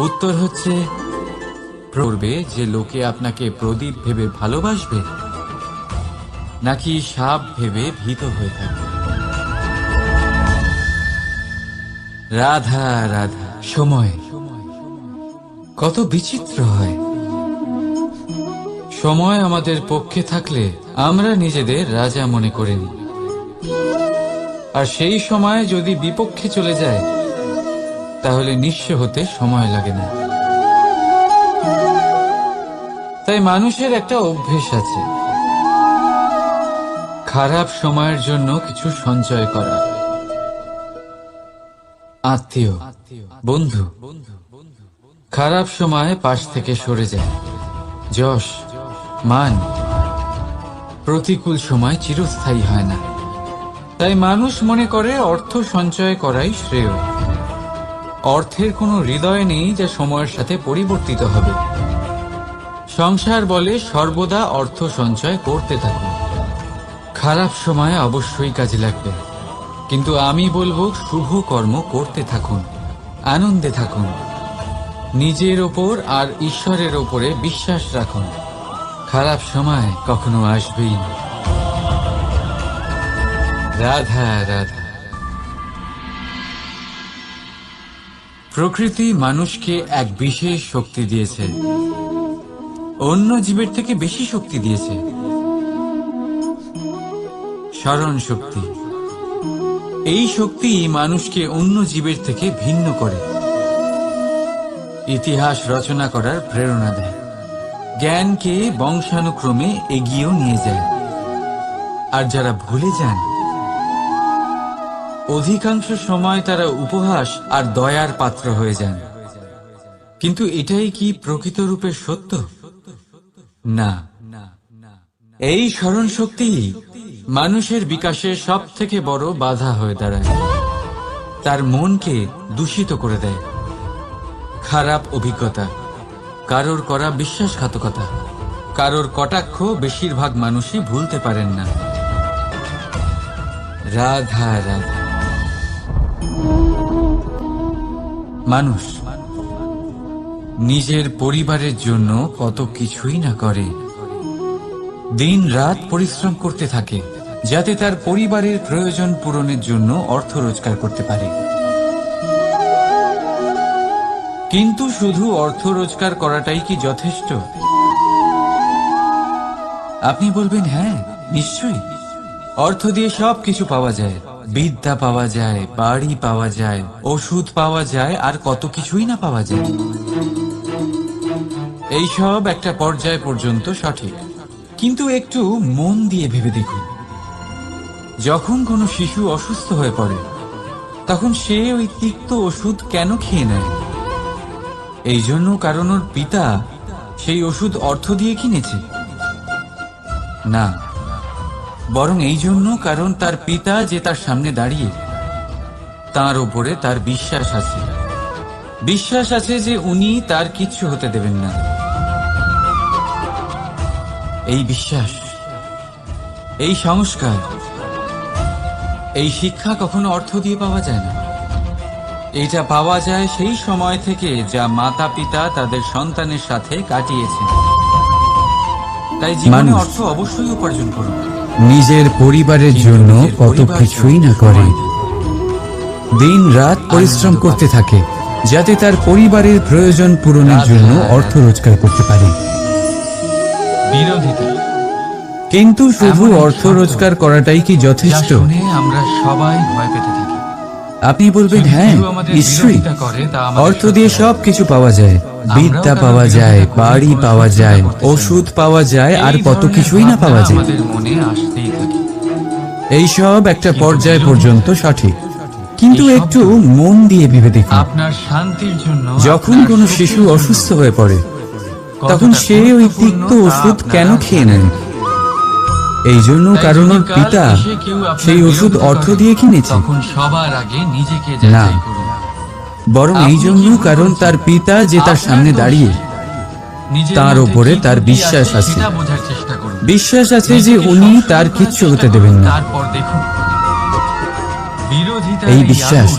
উত্তর হচ্ছে, পড়বে যে লোকে আপনাকে প্রদীপ ভেবে ভালোবাসবে নাকি সাপ ভেবে ভীত হয়ে থাকবে। রাধা রাধা। সময় কত বিচিত্র হয়। সময় আমাদের পক্ষে থাকলে আমরা নিজেদের রাজা মনে করি, আর সেই সময় যদি বিপক্ষে চলে যায় তাহলে নিঃস্ব হতে সময় লাগে না। তাই মানুষের একটা অভ্যেস আছে, খারাপ সময়ের জন্য কিছু সঞ্চয় করা। আত্মীয়, বন্ধু খারাপ সময় পাশ থেকে সরে যায়, যশ, মান প্রতিকূল সময় চিরস্থায়ী হয় না। তাই মানুষ মনে করে অর্থ সঞ্চয় করাই শ্রেয়। অর্থের কোনো হৃদয় নেই যা সময়ের সাথে পরিবর্তিত হবে। সংসার বলে সর্বদা অর্থ সঞ্চয় করতে থাকুন। খারাপ সময় অবশ্যই কাজে লাগবে, কিন্তু আমি বলবো শুভ কর্ম করতে থাকুন, আনন্দে থাকুন, নিজের ওপর আর ঈশ্বরের ওপরে বিশ্বাস রাখুন। খারাপ সময় কখনো আসবেই না। রাধা রাধা। প্রকৃতি মানুষকে এক বিশেষ শক্তি দিয়েছে, অন্য জীবের থেকে বেশি শক্তি দিয়েছে। স্মরণ শক্তি। এই শক্তি মানুষকে অন্য জীবের থেকে ভিন্ন করে, ইতিহাস রচনা করার প্রেরণা দেয়, জ্ঞানকে বংশানুক্রমে এগিয়েও নিয়ে যায়। আর যারা ভুলে যান, অধিকাংশ সময় তারা উপহাস আর দয়ার পাত্র হয়ে যান। কিন্তু এটাই কি প্রকৃত রূপে সত্য? না। এই স্মরণ শক্তি মানুষের বিকাশে সব থেকে বড় বাধা হয়ে দাঁড়ায়। তার মনকে দূষিত করে দেয়। খারাপ অভিজ্ঞতা, কারোর করা বিশ্বাসঘাতকতা, কারোর কটাক্ষ বেশিরভাগ মানুষই ভুলতে পারেন না। রাধা রাধা। মানুষ নিজের পরিবারের জন্য কত কিছুই না করে, দিন রাত পরিশ্রম করতে থাকে যাতে তার পরিবারের প্রয়োজন পূরণের জন্য অর্থ রোজগার করতে পারে। কিন্তু শুধু অর্থ রোজগার করাটাই কি যথেষ্ট? আপনি বলবেন হ্যাঁ, নিশ্চয়ই। অর্থ দিয়ে সব কিছু পাওয়া যায়, বিদ্যা পাওয়া যায়, বাড়ি পাওয়া যায়, ওষুধ পাওয়া যায়, আর কত কিছুই না পাওয়া যায়। এইসব একটা পর্যায় পর্যন্ত সঠিক, কিন্তু একটু মন দিয়ে ভেবে দেখুন, যখন কোনো শিশু অসুস্থ হয়ে পড়ে তখন সে ওই তিক্ত ওষুধ কেন খেয়ে নেয়? এই জন্য কারণ ওর পিতা সেই ওষুধ অর্থ দিয়ে কিনেছে? না, বরং এই জন্য কারণ তার পিতা যে তার সামনে দাঁড়িয়ে, তার উপরে তার বিশ্বাস আছে। বিশ্বাস আছে যে উনি তার কিচ্ছু হতে দেবেন না। এই বিশ্বাস, এই সংস্কার, এই শিক্ষা কখনো অর্থ দিয়ে পাওয়া যায় না। এটা পাওয়া যায় সেই সময় থেকে যা মাতা পিতা তাদের সন্তানের সাথে কাটিয়েছেন। তাই জীবনে অর্থ অবশ্যই উপার্জন করুন। নিজের পরিবারের জন্য কত কিছুই না করে, দিন রাত পরিশ্রম করতে থাকে যাতে তার পরিবারের প্রয়োজন পূরণের জন্য অর্থ রোজগার করতে পারে। বিরোধিতা। কিন্তু শুধু অর্থ রোজগার করাটাই কি যথেষ্ট? আমরা সবাই ভয় পেতে থাকি। আপনি বলবেন হ্যাঁ, নিশ্চয়ই। অর্থ দিয়ে সব কিছু পাওয়া যায়, বিদ্যা পাওয়া যায়, বাড়ি পাওয়া যায়, ওষুধ পাওয়া যায়, আর কত কিছুই না পাওয়া যায়। এই সব একটা পর্যায় পর্যন্ত সঠিক, কিন্তু একটু মন দিয়ে ভেবে দেখুন, আপনার শান্তির জন্য যখন কোনো শিশু অসুস্থ হয়ে পড়ে তখন সে ওই তিক্ত ওষুধ কেন খেয়ে নেয়? এই জন্য কারণ ওর পিতা সেই ওষুধ অর্থ দিয়ে কিনেছে? তখন সবার আগে নিজেকে না, যাচাই করুন। বরং এই জন্য কারণ তার পিতা যে তার সামনে দাঁড়িয়ে, তার উপরে তার বিশ্বাস আছে। বোঝার চেষ্টা করুন। বিশ্বাস আছে যে উনি তার কিচ্ছু হতে দেবেন না। তারপর দেখুন, বিরোধিতা, এই বিশ্বাস,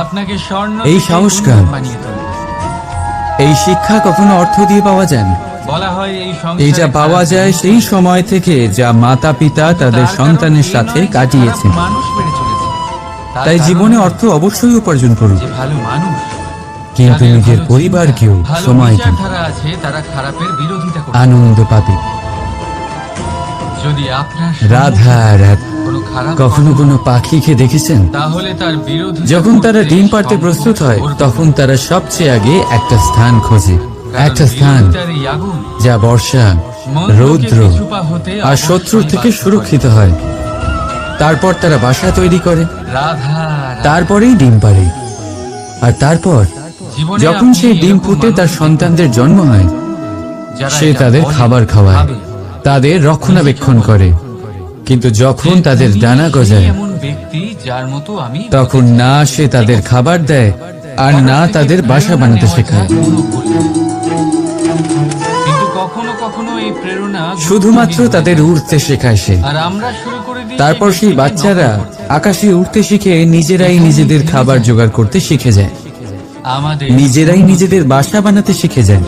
আপনাকে স্বর্ণ এই থেকে সংস্কার, গুণবান বানিয়ে তোলে। এই শিক্ষা কখনো অর্থ দিয়ে পাওয়া যায় না। বলা হয় এটা পাওয়া যায় সেই সময় থেকে যা মাতা পিতা তাদের সন্তানের সাথে কাটিয়েছে। মানুষ বেড়ে চলেছে। তাই জীবনে অর্থ অবশ্যই উপার্জন করুন, যে ভালো মানুষ, কিন্তু নিজের পরিবারকেও সময় দিন, আছে তারা খারাপের বিরোধিতা করে। আনন্দ পাবে। যদি আপনার রাধা রাধা। কোনো খারাপ কখনো কোনো পাখিকে দেখেছেন? তাহলে তার বিরোধী যখন তারা ডিম পাড়তে প্রস্তুত হয় তখন তারা সবচেয়ে আগে একটা স্থান খোঁজে, একটা স্থান যা বর্ষা, রৌদ্র আর শত্রুর থেকে সুরক্ষিত হয়। তারপর তারা বাসা তৈরি করে, তারপরেই ডিম পাড়ে। আর তারপর যখন সেই ডিম ফুটে তার সন্তানদের জন্ম হয়, সে তাদের খাবার খাওয়ায়, তাদের রক্ষণাবেক্ষণ করে। কিন্তু যখন তাদের ডানা গজায়, তখন না সে তাদের খাবার দেয় আর না তাদের বাসা বানাতে শেখায়। শুধুমাত্র তাদের উড়তে শেখায় সে। তারপর সেই বাচ্চারা আকাশে উঠতে শিখে নিজেরাই নিজেদের খাবার জোগাড় করতে শিখে যায়, নিজেরাই নিজেদের বাসা বানাতে শিখে যায়।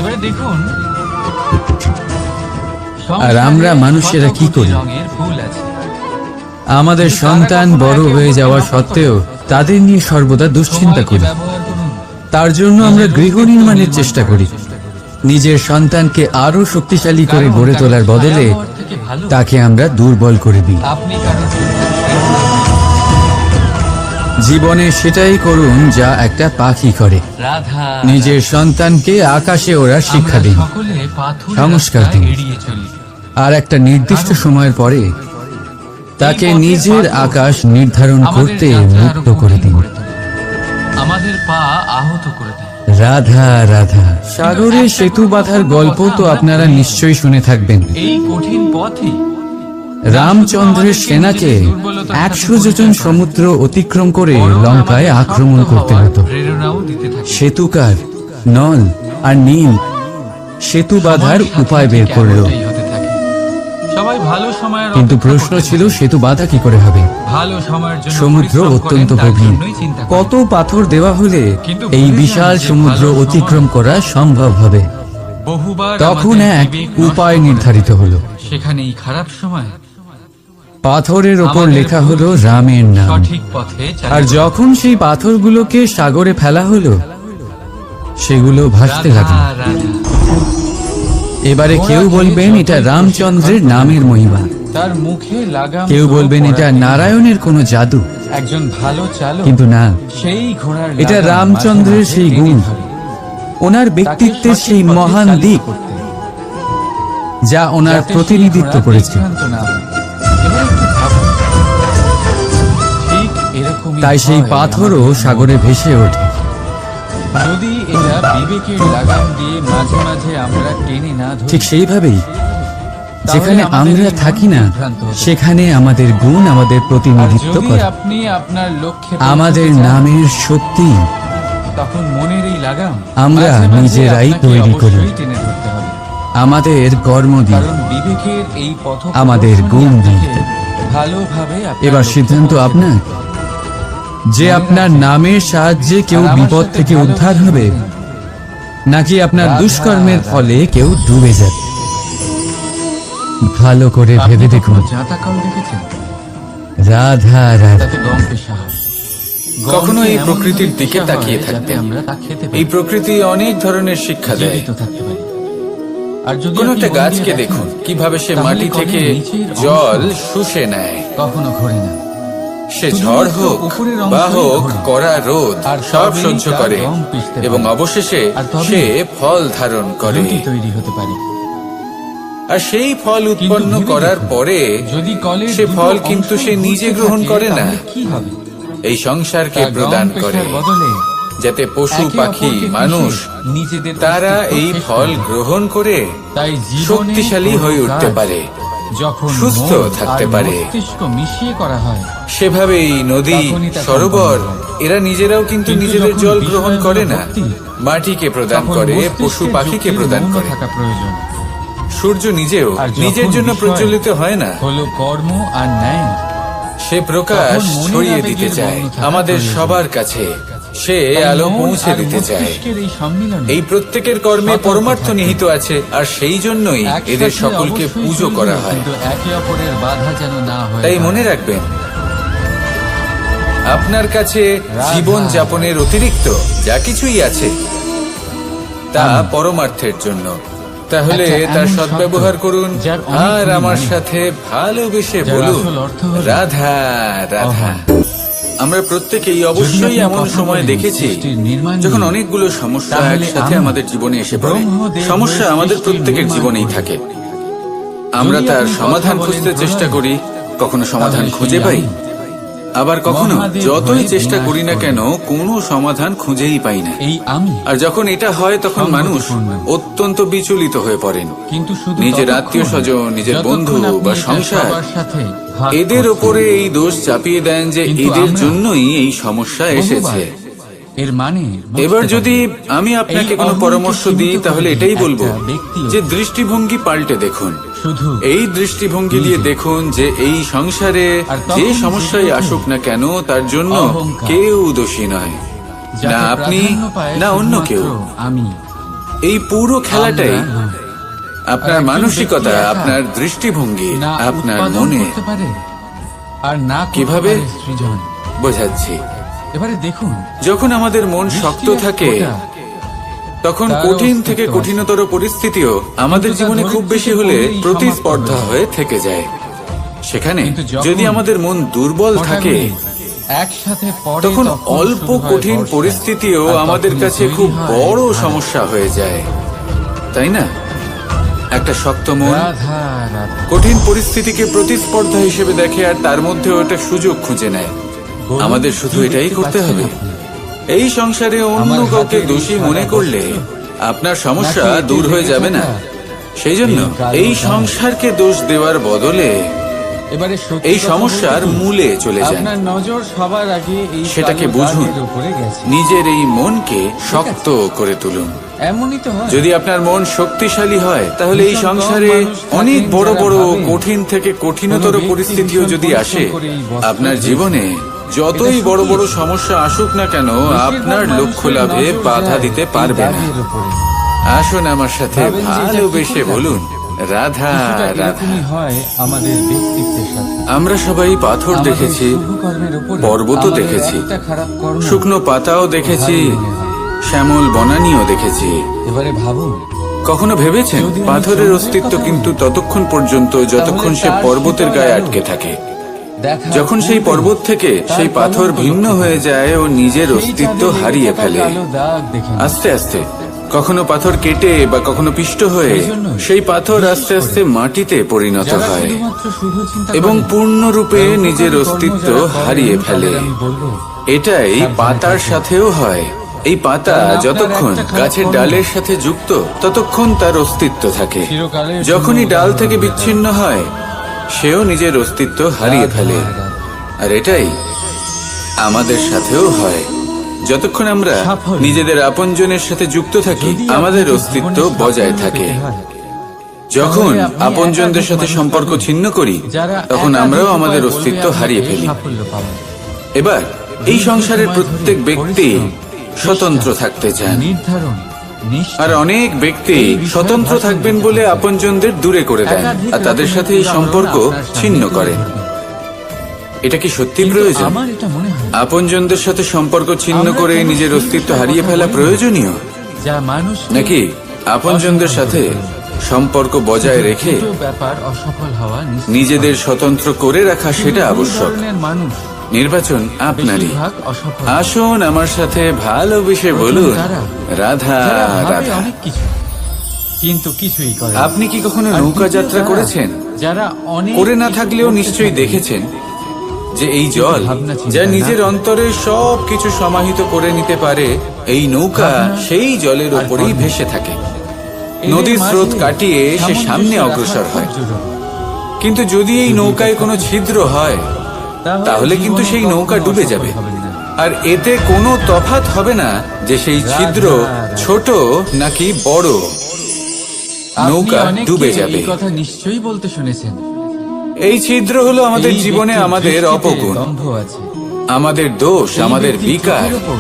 আর আমরা মানুষেরা কি করি? আমাদের সন্তান বড় হয়ে যাওয়া সত্ত্বেও তাদের নিয়ে সর্বদা দুশ্চিন্তা করি। তার জন্য আমরা গৃহ নির্মাণের চেষ্টা করি, নিজের সন্তানকে আরো শক্তিশালী করে গড়ে তোলার বদলে তাকে আমরা দুর্বল করে দিই। জীবনে সেটাই করুন যা একটা পাখি করে, নিজের সন্তানকে আকাশে ওড়ার শিক্ষা দিন, সংস্কার দিন, আর একটা নির্দিষ্ট সময়ের পরে তাকে নিজের আকাশ নির্ধারণ করতে মুক্ত করে দিন। আমাদের পা আহত করে দেয়। রাধা রাধা। সাগরে সেতু বাঁধার গল্প তো আপনারা নিশ্চয়ই শুনে থাকবেন। এই কঠিন পথে রামচন্দ্রের সেনাকে 100 যোজন সমুদ্র অতিক্রম করে লঙ্কায় আক্রমণ করতে হতো। প্রেরণাও দিতে থাকে। সেতুকার নল আর নীল সেতু বাঁধার উপায় বের করলো, সবাই ভালো সময়ের কিন্তু প্রশ্ন ছিল সেতু বাঁধা কি করে হবে? ভালো সময়ের জন্য সমুদ্র পরিশ্রম অত্যন্ত করেন, তার গভীর, জন্যই চিন্তা করেন। কত পাথর দেওয়া হলে কিন্তু এই ভুলে বিশাল যান যে সমুদ্র ভালো সময় অতিক্রম করা সম্ভব হবে? বহুবার তখন আমাদের এক বিবেক নষ্ট উপায় করে। নির্ধারিত হলো। সেখানেই খারাপ সময় পাথরের ওপর আমাদের লেখা ভুল হলো রামের নাম। সঠিক পথে চালিত আর যখন সেই পাথরগুলোকে সাগরে ফেলা হলো, সেগুলো ভাসতে লাগলো। রাধা, রাধা। এবারে কেউ বলবেন এটা রামচন্দ্রের নামের মহিমা, তার মুখে লাগাম কেউ বলবেন এটা নারায়ণের কোনো জাদু, একজন ভালো চালক কিন্তু না, সেই ঘোড়ার এটা লাগাম রামচন্দ্রের মাঝে সেই মাঝে গুণ, টেনে ধরে। ওনার তাকে ব্যক্তিত্বের সঠিক সেই পথে মহান চালিত দিক করতে। যা ওনার যাতে সেই প্রতিনিধিত্ব ঘোড়া করেছে। বিভ্রান্ত না হয়। এবার একটু ভাবুন, ঠিক এরকমই তাই সেই হয় পাথরও আমাদের সাগরে ভেসে ওঠে। যদি এটা বিবেকের লাগাম দিয়ে মাঝে মাঝে আমরা টেনে না ধরি, ঠিক সেইভাবেই যেখানে আমাদের আমরা মন থাকি না, বিভ্রান্ত হতে পারে। সেখানে আমাদের গুণ আমাদের আর প্রতিনিধিত্ব যদি করে। আপনি আপনার লক্ষ্যে আমাদের পৌঁছতে চান, নামের শক্তি তখন মনের এই লাগাম আমরা মাঝে মাঝে নিজেরাই আপনাকে তৈরি করি। অবশ্যই টেনে ধরতে হবে। আমাদের কর্ম দিয়ে, কারণ বিবেকের এই পথ আমাদের গুণ দিয়ে। ভালোভাবে আপনার এবার লক্ষ্যে সিদ্ধান্ত পৌঁছতে আপনার, যে আপনার নামের সাহায্যে কেউ আর আমার বিপদ সাথে থেকে ভালো উদ্ধার কিছু হবে, করবেন। নাকি আপনার রাধা, দুষ্কর্মের রাধা। ফলে কেউ ডুবে যাবে। ভালো করে আপনি ভেবে কখনো দেখুন। জাঁতাকল দেখেছেন? রাধা রাধা। তাতে গম পেশা হয়। কখনো গমকে এই এমন প্রকৃতির ভাবে দিকে পেশা তাকিয়ে হয় থাকবেন। যাতে আমরা তা খেতে পারি, এই প্রকৃতি অনেক ধরনের শিক্ষা দেয়। জীবিত থাকতে পারি। আর যদি কোন আপনি একটা মন দিয়ে গাছকে দেখেন, দেখুন কিভাবে সে তাহলে মাটি কমের থেকে নিচের অংশ জল শুষে নেয়। কখনো ঘোরে না। সে শুধুমাত্র ঝড় হোক উপরের বা অংশই হোক ঘোরে। কড়া রোদ আর সব তবেই সহ্য তার করে গম পিষতে পারে। এবং অবশেষে আর তবেই সে ফল ধারণ করে। রুটি তৈরি হতে পারে। আর সেই ফল উৎপন্ন ভেবে করার দেখুন, পরে যদি কলের সে দুটো ফল কিন্তু অংশই সে নিজে ঘুরতে গ্রহণ থাকে, করে না, তাহলে কি হবে? এই সংসারকে তা গম প্রদান পেশার করে, বদলে যাতে পশু একে পাখি অপরকে পিষে মানুষ নিজেদের তারা অস্তিত্ব এই শেষ ফল করে দেয়। গ্রহণ করে তাই জীবনে শক্তিশালী কোনো হয়ে উঠতে কাজ পারে, যখন সুস্থ মন থাকতে আর পারে। মস্তিষ্ক মিশিয়ে করা হয়, সেভাবেই নদী, তখনই তা সরোবর সম্পন্ন হয়। এরা নিজেরাও কিন্তু কিন্তু নিজেদের যখন জল বিষয় গ্রহণ হলো করে না, ভক্তি, মাটিকে প্রদান তখন করে, মস্তিষ্কের পশু পাখিকে যুক্তির প্রদান মৌন করে। থাকা প্রয়োজন। সূর্য নিজেও আর যখন নিজের জন্য বিষয় প্রজ্বলিত হয় না, হলো কর্ম আর ন্যায়, সে প্রকাশ তখন মনের ছড়িয়ে আবেগের দিতে চায় মগ্ন থাকা আমাদের প্রয়োজন। সবার কাছে, সে তাই আলো মন পৌঁছে আর দিতে চায়। মস্তিষ্কের এই সম্মিলনে এই প্রত্যেকের কর্মে সতর্ক পরমার্থ থাকতে নিহিত আছে, আর সেই জন্যই একসাথে এদের সকলকে অবশ্যই পুজো চলবে, করা হয়। কিন্তু একে অপরের বাধা যেন না হয়। তাই মনে রাখবেন, আপনার কাছে রাধা। জীবন যাপনের অতিরিক্ত যা কিছুই আছে তা পরমার্থের জন্য, তাহলে একটা তার এমন সদ্ব্যবহার শব্দ করুন যার আর অনেকগুলি আমার মানে। সাথে ভালোবেসে যার বলুন আসল অর্থ হলো রাধা রাধা। আমরা প্রত্যেকেই অবশ্যই আপনি এমন কথা সময় বলেন দেখেছি সৃষ্টির নির্মাণ যখন নিয়ে, অনেকগুলো সমস্যা তাহলে একসাথে আমরা আমাদের জীবনে এসে পড়ে। ব্রহ্মদেব সমস্যা হয়ে আমাদের সৃষ্টির প্রত্যেকের নির্মাণ জীবনেই করি। থাকে, আমরা যদি তার আপনি কথা সমাধান বলেন খুঁজতে চেষ্টা প্রলয়ে, করি, কখনো সমাধান তাহলে খুঁজে সেই পাই, আমি। আবার কখনো মহাদেব যতই হয়ে চেষ্টা বিনাশ করি না করে। কেন কোনো সমাধান খুঁজেই পাই না। এই আমি। আর যখন এটা হয় তখন মানুষ সংগতিপূর্ণ। অত্যন্ত বিচলিত হয়ে পড়েন। কিন্তু শুধু নিজের ততক্ষণ, আত্মীয়-স্বজন, নিজের যতক্ষণ বন্ধু আপনি বা এটা সংসার সবার সাথে ভাগ এদের করছেন। ওপরে এই দোষ চাপিয়ে দেন যে কিন্তু এদের আমরা জন্যই এই সমস্যা এসেছে। বহুবার এর মানে বুঝতে এবার পারি যদি না। আমি আপনাকে এই কোনো অহংকে পরামর্শ দিই সীমিত তাহলে করে এটাই একটা বলবো ব্যক্তিও যে দৃষ্টিভঙ্গি পাল্টে দেখুন। শুধু এই দৃষ্টিভঙ্গি দিয়ে নিজে। দেখুন যে এই সংসারে আর তখন যে সমস্যায় জেগে ওঠে আসুক না কেন তার জন্য অহংকার। কেউ দোষী নয়, যাকে না আপনি প্রাধান্য পায় না অন্য শুধুমাত্র কেউ। আমি। এই পুরো খেলাটাই আমরা নয়। আপনার আর একজন মানসিকতা, ব্যক্তি একা আপনার দৃষ্টিভঙ্গি, না আপনার উৎপাদন মনে। করতে পারে আর না করতে কিভাবে? পারে সৃজন। বোঝাচ্ছি, এবারে দেখুন, যখন আমাদের মন শক্ত বৃষ্টি আর থাকে ফোঁটা, তখন তারও কঠিন অস্তিত্ব থেকে আছে। কঠিনতর পরিস্থিতিও আমাদের কিন্তু তা জীবনে খুব ধরিত্রীকে বেশি হলে পড়লেই প্রতিস্পর্ধা সমাপ্ত হয়ে থেকে যায়। সেখানে কিন্তু যখন যদি আমাদের মন দুর্বল থাকে ফোঁটাগুলি একসাথে পড়ে তখন তখন অল্প শুরু হয় কঠিন বর্ষা। পরিস্থিতিও আর আমাদের তখনই কাছে তৈরি খুব হয় বড় ধারা। সমস্যা হয়ে যায়, তাই না? একটা শক্ত মন রাধা রাধা। কঠিন পরিস্থিতিকে প্রতিস্পর্ধা হিসেবে দেখে আর তার মধ্যেও একটা সুযোগ খুঁজে নেয়। বলুন, আমাদের শুধু কি এটাই দেখতে করতে পাচ্ছেন হবে। আপনি? এই সংসারে অন্য আমার কাউকে হাতের দোষী ইশারা মনে করলে বুঝছো? আপনার সমস্যা নাকি এতে দূর হয়ে লেগে যাবে না। থাকা? সেই জন্য এই কালো এই দাগ। সংসারকে দোষ দেওয়ার বদলে এবারে সত্যি এই কথা সমস্যার বলতে কি? মূলে চলে যান। আপনার নজর সবার আগে এই সেটাকে কালো বুঝুন। দাগের উপরে গেছে। নিজের এই মনকে শক্ত করে তুলুন। এমনই তো হয়। যদি আপনার মন শক্তিশালী হয় তাহলে এই ভীষণ কম সংসারে মানুষ থাকেন অনেক বড় যারা বড় ভাবেন, কঠিন থেকে কঠিনতর কোনো ব্যক্তি পরিস্থিতিও ভীষণ যদি পরিশ্রম আসে করে এই বস্ত্র আপনার ধুয়েছে। জীবনে যতই এটা বড় সত্যি। বড় সমস্যা আসুক না কেন বেশিরভাগ আপনার লক্ষ্য মানুষের লাভে নজর বাধা যায় দিতে এই পারবে না। দাগের উপরে। আসুন আমার সাথে ভাবেন যে এটা কি ভালোবেসে করে বলুন রাধা কিছুটা রাধা। এরকমই হয় আমাদের ব্যক্তিত্বের সাথে। আমরা সবাই পাথর আমাদের দেখেছি, শুভ কর্মের উপরে পর্বতও আমাদের দেখেছি, একটা খারাপ কর্ম শুকনো পাতাও দেখেছি, ভারী মনে হয়। শ্যামল বনানীও দেখেছি। এবারে ভাবুন, কখনো ভেবেছেন যদি আমি পাথরের চন্দ্রের অস্তিত্ব কথা কিন্তু বলি, ততক্ষণ পর্যন্ত যতক্ষণ সে তার পর্বতের শীতল গায়ে আলো আটকে থাকে। দেখার যখন সেই পূর্বেই পর্বত থেকে তার সেই পাথর কলঙ্ক ভিন্ন লক্ষ্য হয়ে করি। যায় ও নিজের সেই অস্তিত্ব চাঁদে লেগে হারিয়ে থাকা ফেলে। কালো দাগ দেখে নিন। আস্তে আস্তে কখনো পাথর কেটে বা কখনো পিষ্ট হয়ে সেই জন্যই সেই পাথর বিশেষ আস্তে আস্তে করে মাটিতে পরিণত যারা হয় শুধুমাত্র শুভ চিন্তা এবং করেন, পূর্ণরূপে উপকারী নিজের কর্ম অস্তিত্ব যারা করেন, হারিয়ে ফেলে। তাদের আমি বলবো, এটাই সাবধানে পাতার থাকুন। সাথেও হয়। এই পাতা কারণ আপনার যতক্ষণ একটা খারাপ গাছের কর্ম ডালের সাথে যুক্ত ততক্ষণ তার অস্তিত্ব থাকে। চিরকালের জন্য যখনই ডাল উদাহরণ থেকে হয়ে বিচ্ছিন্ন হয় সেও নিজের অস্তিত্ব হারিয়ে রাধা ফেলে। রাধা। আর এটাই আমাদের সাথেও হয়। যতক্ষণ আমরা সাফল্য। নিজেদের আপনজনের সাথে যুক্ত থাকি যদি আমাদের আপনাকে অস্তিত্ব জীবনে বজায় সাফল্য থাকে। পেতে হয়, যখন তাহলে আপনি আপনজনদের একাধিক সাথে মানুষ সম্পর্ক পাবেন, ছিন্ন করি যারা তখন একাধিক আমরাও উপায় আমাদের বলবে অস্তিত্ব আপনাকে হারিয়ে ফেলি। সাফল্য পাবেন। এবার এই সংসারের প্রত্যেক ব্যক্তি স্বতন্ত্র থাকতে চান, নির্ধারণ, নিষ্ঠা, আর অনেক ব্যক্তি এই বিষয়ে স্বতন্ত্র ভাষণ থাকবেন দিতে বলে পারেন। আপনজনদের দূরে করে দেন একাধিক আর তাদের রকমের সাথে এই উদাহরণ সম্পর্ক আপনার সামনে ছিন্ন তুলে করেন। ধরবেন। এটা কি সত্যি কিন্তু প্রয়োজন? আমার এটা মনে হয় আপনজনদের সাথে সম্পর্ক ছিন্ন আমরা করে কেন নিজের সেই অস্তিত্ব বিষয়ে হারিয়ে কথা ফেলা বলি না? প্রয়োজনীয়, যা মানুষ নাকি আপনজনদের সাথে সম্পর্ক বজায় রেখে ব্যাপার অসফল হওয়া নিশ্চিত। নিজেদের স্বতন্ত্র করে রাখা কিন্তু সেটা দুই আবশ্যক। ধরনের মানুষ নির্বাচন আপনারই। বেশিরভাগ অসফল। আসুন আমার সাথে ভালোবেসে প্রথম বলুন তারা, রাধা যারা ভাবে রাধা। অনেক কিছু কিন্তু কিছুই করে না। আপনি কি কখনো আর নৌকা দ্বিতীয় যাত্রা তারা, করেছেন? যারা অনেক করে না কিছু থাকলেও করতে নিশ্চয়ই থাকে, দেখেছেন যে এই জল ভাবনা চিন্তা যা না নিজের করে। অন্তরে সব কিছু সমাহিত করে নিতে পারে, এই নৌকা ভাবনা সেই জলের আর ওপরেই কর্ম। ভেসে থাকে। এদের নদীর মাঝে স্রোত কাটিয়ে সে সামঞ্জস্য সামনে রাখা অগ্রসর খুব হয়। জরুরি। কিন্তু যদি এই নৌকায় কোনো ছিদ্র হয় তাহলে কিন্তু জীবনে সেই নৌকা কখনো ডুবে অসফল যাবে। হবেন না। আর এতে কোনো তফাৎ হবে না যে সেই ছিদ্র রাধা। ছোট নাকি বড়, আপনি নৌকা অনেককে ডুবে যাবে। এই কথা নিশ্চয়ই বলতে শুনেছেন। এই ছিদ্র হলো আমাদের এই জীবনে ব্যক্তির আমাদের দৃষ্টিতে অপগুণ, দম্ভ আছে। আমাদের দোষ, এই আমাদের ব্যক্তির বিকার। চোখের ওপর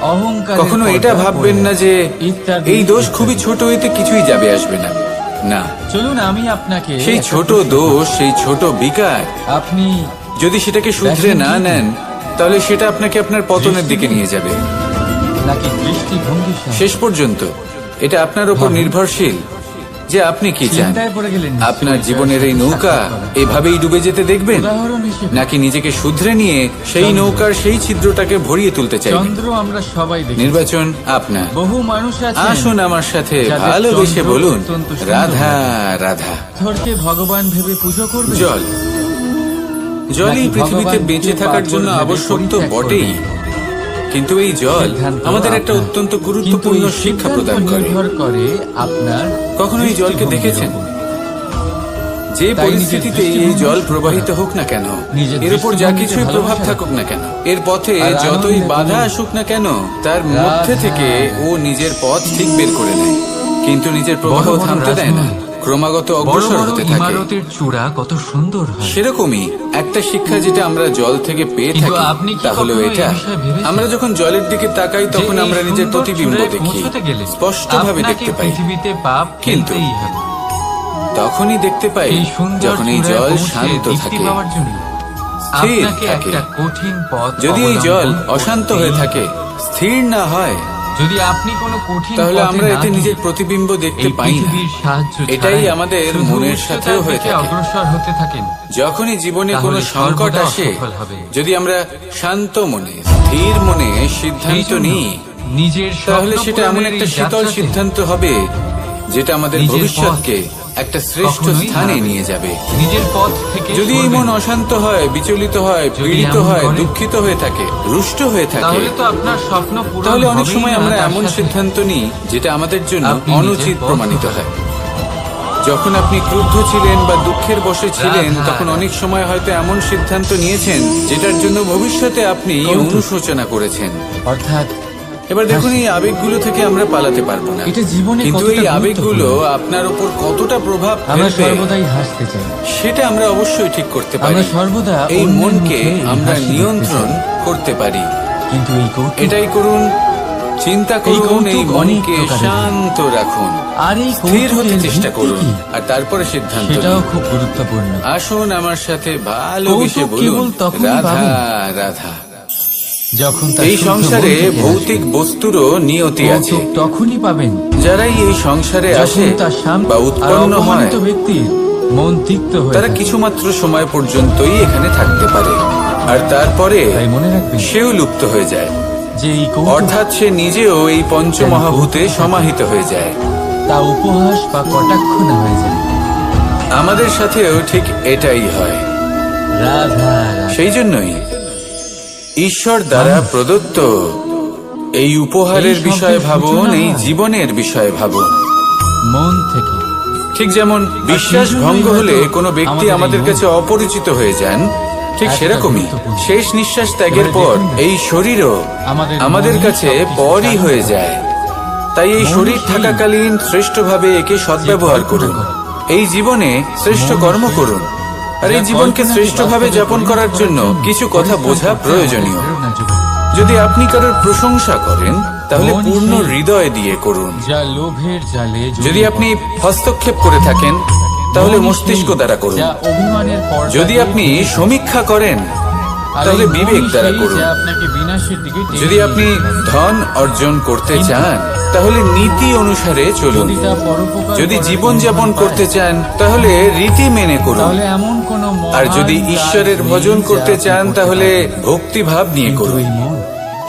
অহংকারের কখনো এটা পর্দা ভাববেন পড়ে না আছে। যে ইত্যাদি, এই দোষ ইত্যাদি। খুবই ছোট, এতে কিছুই যাবে আসবে না। না, চলুন আমি আপনাকে সেই একটা ছোট প্রশ্ন দোষ, সেই ছোট বিকার আপনি যদি সেটাকে শুধরে দেখেন না কি? নেন তাহলে সেটা আপনাকে আপনার পতনের দিকে নিয়ে যাবে। নাকি দৃষ্টিভঙ্গির সাথে? শেষ পর্যন্ত এটা আপনার উপর ভাবুন। নির্ভরশীল যে আপনি কি চান। চিন্তায় পড়ে গেলেন নিশ্চয়ই। আপনার জীবনের এই নৌকা সাক্ষাৎ করা। এভাবেই ডুবে যেতে দেখবেন, উদাহরণ হিসেবে নাকি নিজেকে শুধরে নিয়ে সেই নৌকার সেই ছিদ্রটাকে ভরিয়ে তুলতে চাইবেন? চন্দ্র আমরা সবাই দেখি। নির্বাচন আপনার। বহু মানুষ আছে আসুন আমার সাথে যাদের ভালোবেসে চন্দ্র বলুন অত্যন্ত সুন্দর। রাধা রাধা। ধরকে ভগবান ভেবে পুজো করবে। জল, কিন্তু তারা জল জলই নাকি পৃথিবীতে ভগবানকে বেঁচে থাকার জন্য পাগল ভেবে আবশ্যক তো পরিত্যাগ বটেই, করবেন? কিন্তু এই জল সিদ্ধান্ত আমাদের একটা আপনার। অত্যন্ত কিন্তু গুরুত্বপূর্ণ এই শিক্ষা সিদ্ধান্ত প্রদান করে। নির্ভর করে আপনার কখনো এই জলকে দৃষ্টিভঙ্গির দেখেছেন? উপর। যে তাই পরিস্থিতিতে নিজের এই জল দৃষ্টিভঙ্গি প্রবাহিত ঠিক হোক না কেন, নিজের এর উপর যা দৃষ্টিভঙ্গিতে কিছুই প্রভাব ভালোবাসা থাকুক না কেন, এর পথে আর যতই আনন্দে বাধা বলুন, আসুক না কেন, তার মধ্যে রাধা। থেকে ও নিজের পথ ঠিক বের করে নেয়, কিন্তু নিজের প্রবাহ বড় বড় থামতে দেয় না, রাজমহল, ক্রমাগত বড় অগ্রসর বড় হতে থাকে। ইমারতের চূড়া কত সুন্দর হয়। সেরকমই একটা শিক্ষা যেটা আমরা জল থেকে পেয়ে কিন্তু থাকি আপনি কি তা হলো কখনো এই এটা, বিষয়ে ভেবেছেন? আমরা যখন জলের দিকে তাকাই তখন যে এই আমরা নিজের সুন্দর প্রতিবিম্ব চূড়ায় দেখি, পৌঁছতে গেলে স্পষ্টভাবে আপনাকে দেখতে পাই। পৃথিবীতে পাপ কিন্তু ফেলতেই হবে। তখনই দেখতে পাই এই সুন্দর যখন এই চূড়ায় জল পৌঁছে শান্ত তৃপ্তি থাকে, পাওয়ার জন্য স্থির আপনাকে থাকে। একটা কঠিন পথ যদি এই জল অবলম্বন অশান্ত করতেই হয়ে হবে। থাকে, স্থির না হয়, যদি আপনি কোনো কঠিন তাহলে পথে আমরা না এতে গিয়ে নিজের প্রতিবিম্ব দেখতে এই পাই না। পৃথিবীর সাহায্য এটাই ছাড়াই আমাদের শুধু মনের উচ্চতার সাথেও হয়ে দিকে থাকে। অগ্রসর হতে থাকেন, যখনই জীবনে তাহলে কোনো সংকট সর্বদা আসে, অসফল হবে। যদি আমরা শান্ত মনে স্থির মনে সিদ্ধান্ত এই জন্য নিই, নিজের তাহলে স্বপ্ন সেটা এমন পূরণের একটা এই শীতল যাত্রাতে সিদ্ধান্ত হবে যেটা আমাদের নিজের ভবিষ্যৎকে একটা শ্রেষ্ঠ কখনোই স্থানে হারাবেন নিয়ে যাবে। নিজের পথ থেকে যদি এই সরবেন মন না। অশান্ত হয়, বিচলিত হয়, যদি পীড়িত এমন হয়, করেন, দুঃখিত হয়ে থাকে, রুষ্ট হয়ে থাকে, তাহলে তো আপনার স্বপ্ন পূরণ তাহলে অনেক হবেই সময় না, আমরা তার এমন সাথে সিদ্ধান্ত নিই যেটা আমাদের জন্য আপনি নিজের অনুচিত পথ প্রমাণিত হারাবেন। হয়। যখন আপনি ক্রুদ্ধ ছিলেন বা দুঃখের বশে ছিলেন, রাধা। তখন অনেক সময় হয়তো এমন সিদ্ধান্ত নিয়েছেন যেটার জন্য ভবিষ্যতে আপনি কৌতুক। অনুশোচনা করেছেন। অর্থাৎ এবার দেখুন, এই আবেগগুলো থেকে আমরা পালাতে পারবো না, এটা জীবনে কিন্তু কতটা এই আবেগগুলো গুরুত্বপূর্ণ। আপনার উপর কতটা প্রভাব আমরা ফেলবে সর্বদাই হাসতে চাই, সেটা আমরা অবশ্যই ঠিক করতে পারি। আমরা সর্বদা এই অন্যের মনকে মুখে এই আমরা হাসি দেখতে নিয়ন্ত্রণ চাই। করতে পারি। কিন্তু এই কৌতুক এটাই করুন, চিন্তা করুন, কৌতুক এই অনেক মনকে প্রকারের। শান্ত রাখুন, আর এই স্থির হতে কৌতুকের চেষ্টা ভিত্তি করুন, কি? আর তারপরে সিদ্ধান্ত সেটাও নিন। খুব গুরুত্বপূর্ণ। আসুন আমার সাথে ভালোবেসে কৌতুক বলুন, কেবল তখনই রাধা পাবেন রাধা। যখন তার এই শুদ্ধ সংসারে মন থেকে ভৌতিক আসে। বস্তুরও নিয়তি আছে। কৌতুক তখনই পাবেন যারাই এই সংসারে আসে যখন তার সামনে বা উৎপন্ন হয়, অপমানিত ব্যক্তির মন তিক্ত হয়ে তারা থাকে। কিছুমাত্র সময় পর্যন্তই এখানে থাকতে পারে, আর তারপরে তাই মনে রাখবেন সেও লুপ্ত হয়ে যায়, যে এই কৌতুক অর্থাৎ সে নিজেও এই পঞ্চমহাভূতে সমাহিত হয়ে যায়। তা উপহাস বা কটাক্ষ না হয়ে যায়। আমাদের সাথেও ঠিক এটাই হয়। রাধা রাধা। সেই জন্যই ঈশ্বর দ্বারা প্রদত্ত এই উপহারের এই বিষয়ে শব্দের ভাবুন, সূচনা এই হয় জীবনের বিষয়ে ভাবুন। মন থেকে ঠিক যেমন বিশ্বাস সেই ভঙ্গ জন্যই হলে হয়তো কোনো ব্যক্তি আমাদের এই আমাদের মন কাছে অপরিচিত হয়ে যান, ঠিক এতটা সেরকমই গুরুত্বপূর্ণ। শেষ নিঃশ্বাস ত্যাগের এবারে পর দেখুন না, এই শরীরও আমাদের মনই কাছে সবকিছু পরই চালু হয়ে করে। যায়। তাই এই মনই শরীর সেই থাকাকালীন শ্রেষ্ঠভাবে একে সদ্ব্যবহার যে করুন, কল্পনা করে। এই জীবনে শ্রেষ্ঠ মনই কর্ম সেই করুন, আর এই যা জীবনকে কল্পনাকে শ্রেষ্ঠভাবে বাস্তবে যাপন পরিণত করার জন্য কিছু কথা পরিশ্রম বোঝা করতে প্রয়োজনীয়। আমাদের প্রেরণা যোগায়। যদি আপনি কারোর প্রশংসা করেন, তাহলে মনই পূর্ণ সেই হৃদয় দিয়ে করুন। যা লোভের জালে যদি জড়িয়ে আপনি পড়ে। হস্তক্ষেপ করে থাকেন, তাহলে মনই মস্তিষ্ক সেই দ্বারা করুন। যা অভিমানের পর্দা যদি দিয়ে আপনি ঢেকে সমীক্ষা করেন, আর তাহলে এই বিবেক মনই দ্বারা সেই করুন। যা আপনাকে বিনাশের দিকে টেনে যদি নিয়ে আপনি যেতে পারে। ধন অর্জন করতে কিন্তু চান, তাহলে নীতি অনুসারে চলুন। যদি তা পরোপকার যদি করার জীবন যাপন বিনিময় করতে পায়, চান, তাহলে রীতি মেনে করুন। তাহলে এমন কোন আর যদি মহান কাজ ঈশ্বরের নেই ভজন যা করতে আপনি চান, করতে তাহলে পারবেন। ভক্তিভাব নিয়ে কিন্তু করুন। এই মন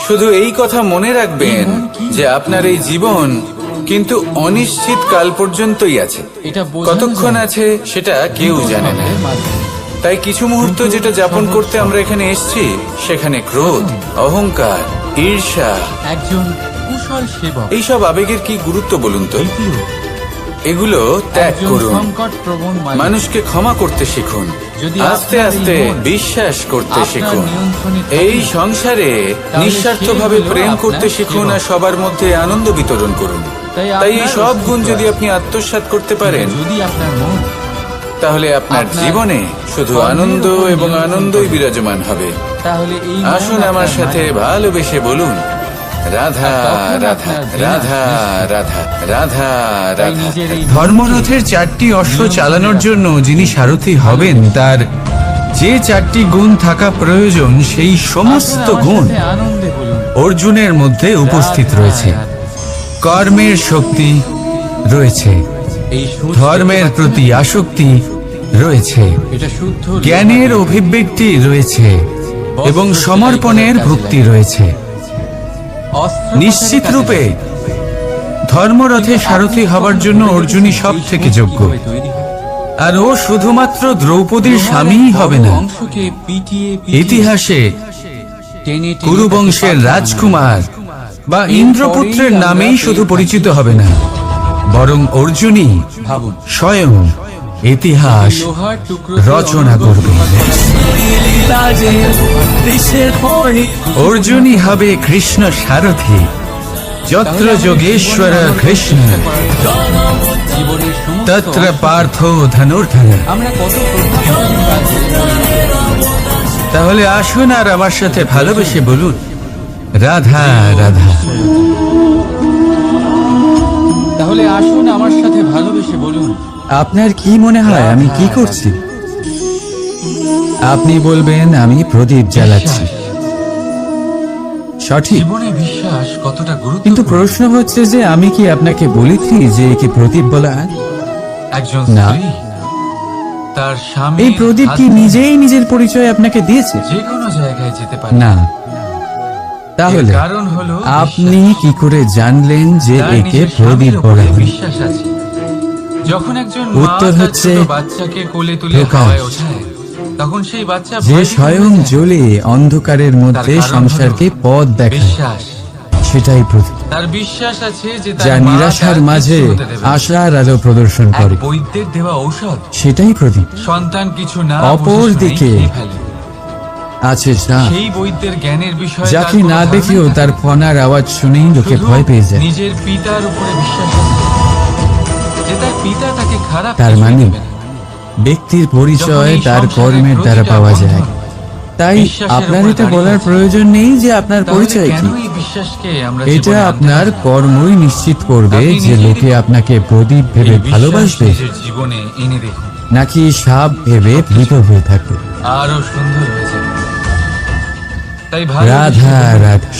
শুধু এই কথা মনে রাখবেন এই মন কি? যে আপনার এই জীবন কিন্তু অনিশ্চিত কাল পর্যন্তই আছে। এটা বোঝানো কতক্ষণ যায় আছে সেটা কেউ জানে না। শব্দের মাধ্যমে। তাই কিছু মুহূর্ত যেটা যাপন করতে আমরা এখানে এসেছি, সেখানে ক্রোধ, অহংকার, ঈর্ষা, একজন কুশল সেবক এইসব আবেগের কি গুরুত্ব বলুন তো? দ্বিতীয়, এগুলো ত্যাগ একজন করুন। সংকটপ্রবণ মালিক। মানুষকে ক্ষমা করতে শিখুন, যদি আস্তে আপনার এই আস্তে মন বিশ্বাস করতে আপনার শিখুন। নিয়ন্ত্রণে থাকে এই না, সংসারে তাহলে নিঃস্বার্থভাবে সে হলো প্রেম আপনার করতে শিখুন, সেবক। আর সবার মধ্যে আনন্দ বিতরণ করুন। তাই তাই এই আপনার সব অস্তিত্ব গুণ যদি আছে। আপনি আত্মসাৎ করতে পারেন, যদি আপনার মন তাহলে আপনার আপনার জীবনে শুধু কর্মের আনন্দ উপর এবং নিয়ন্ত্রণ আনন্দই করে। বিরাজমান হবে। তাহলে এই মন আসুন আমার আপনার সাথে মালিক। ভালোবেসে বলুন, রাধা আর তখন রাধা আপনার রাধা বিনাশ রাধা রাধা তাই রাধা। নিজের এই ধর্মরথের 4টি অশ্ব চালানোর জন্য যিনি সারথি হবেন, তার যে 4টি গুণ থাকা প্রয়োজন, সেই সমস্ত আসুন আমার গুণ সাথে আনন্দে বলুন, অর্জুনের মধ্যে উপস্থিত রাধা, রয়েছে। রাধা। কর্মের শক্তি রয়েছে, এই সুর ধর্মের দেখতে প্রতি পাচ্ছেন? আসক্তি রয়েছে, এটা শুদ্ধ জ্ঞানের লোহার অভিব্যক্তি রয়েছে এবং বস্ত্র সমর্পণের সেলাই করার ভক্তি কাজে রয়েছে। অস্ত্র নিশ্চিত কাটার রূপে কাজে। ধর্মরথে কিন্তু সারথি আপনি হবার কখনো জন্য ভেবে অর্জুনই দেখেছেন সব এই থেকে সুর যোগ্য। কিভাবে তৈরি হয়? আর ও শুধুমাত্র দ্রৌপদীর স্বামীই হবে না, অংশকে পিটিয়ে পিটিয়ে ইতিহাসে টেনে টেনে কুরু বংশের তাকে রাজকুমার বা ইন্দ্রপুত্রের নামেই শুধু পরিচিত হবে না, বরং অর্জুনই ভাবুন স্বয়ং ইতিহাস লোহার টুকরো রচনা করবে। অর্জুনই হবে কৃষ্ণ সারথি, যত্র যোগেশ্বর কৃষ্ণ জীবনের সমস্ত তত্র পার্থ ধনুর্ধর। আমরা কত প্রভাবশালী কাজে তাহলে আসুন আর আমার সাথে ভালোবেসে বলুন, রাধা রাধা। তাহলে আসুন আমার সাথে ভালোবেসে বলুন, আপনার কি মনে হয় আমি কি করছি? আপনি বলবেন আমি প্রদীপ জ্বালাচ্ছি, সঠিক। জীবনে বিশ্বাস কতটা কিন্তু গুরুত্বপূর্ণ। প্রশ্ন হচ্ছে যে আমি কি আপনাকে বলেছি যে একে প্রদীপ বলা হয়? একজন না। স্ত্রী তার স্বামী এই প্রদীপ কি নিজেই নিজের পরিচয় আপনাকে দিয়েছে? যে কোনো জায়গায় যেতে পারে না। তাহলে এর কারণ হলো আপনি কি করে জানলেন যে তার একে নিজের প্রদীপ স্বামীর বলা উপরে হয়? বিশ্বাস আছে। যখন একজন মা উত্তর তার হচ্ছে ছোট বাচ্চাকে কোলে তুলে প্রকাশ। হাওয়ায় ওঠায়, তখন সেই বাচ্চা যে ভয়ে স্বয়ং ভেঙে যায়। জ্বলে অন্ধকারের মধ্যে তার কারণ সংসারকে হলো পথ দেখায়, বিশ্বাস। সেটাই প্রদীপ, তার বিশ্বাস আছে যে তার যা মা নিরাশার তার মাঝে কিছু হতে দেবে না। আশার আলো প্রদর্শন এক করে, বৈদ্যের দেওয়া ঔষধ সেটাই প্রদীপ। সন্তান কিছু না অপর বুঝে শুনেই দিকে খেয়ে ফেলে। আছে সাপ, সেই বৈদ্যের জ্ঞানের বিষয়ে যাকে তার কোনো না ধারণা দেখেও থাকে তার না। ফনার আওয়াজ শুনেই লোকে শুধু ভয় পেয়ে যায়। নিজের পিতার উপরে বিশ্বাস আছে যে তার পিতা তাকে খারাপ তার কিছুই মানে দেবে না। ব্যক্তির পরিচয় যখন এই তার সংসারের কর্মের দ্বারা প্রতিটা পাওয়া যায়। বন্ধন তাই বিশ্বাসের আপনার উপর এটা দাঁড়িয়ে বলার আছে। প্রয়োজন নেই যে আপনার তাহলে পরিচয় কেন কি। এই বিশ্বাসকে আমরা এটা জীবনে আনতে আপনার পারি না? কর্মই নিশ্চিত করবে আপনি যে নিজেরই লোকে আপনাকে প্রদীপ ভেবে এই বিশ্বাস ভালোবাসবে নিজের জীবনে এনে দেখুন, নাকি সাপ ভেবে ভীত হয়ে থাকবে। আরো সুন্দর হয়ে যাবে। তাই রাধা ভালো রাধা।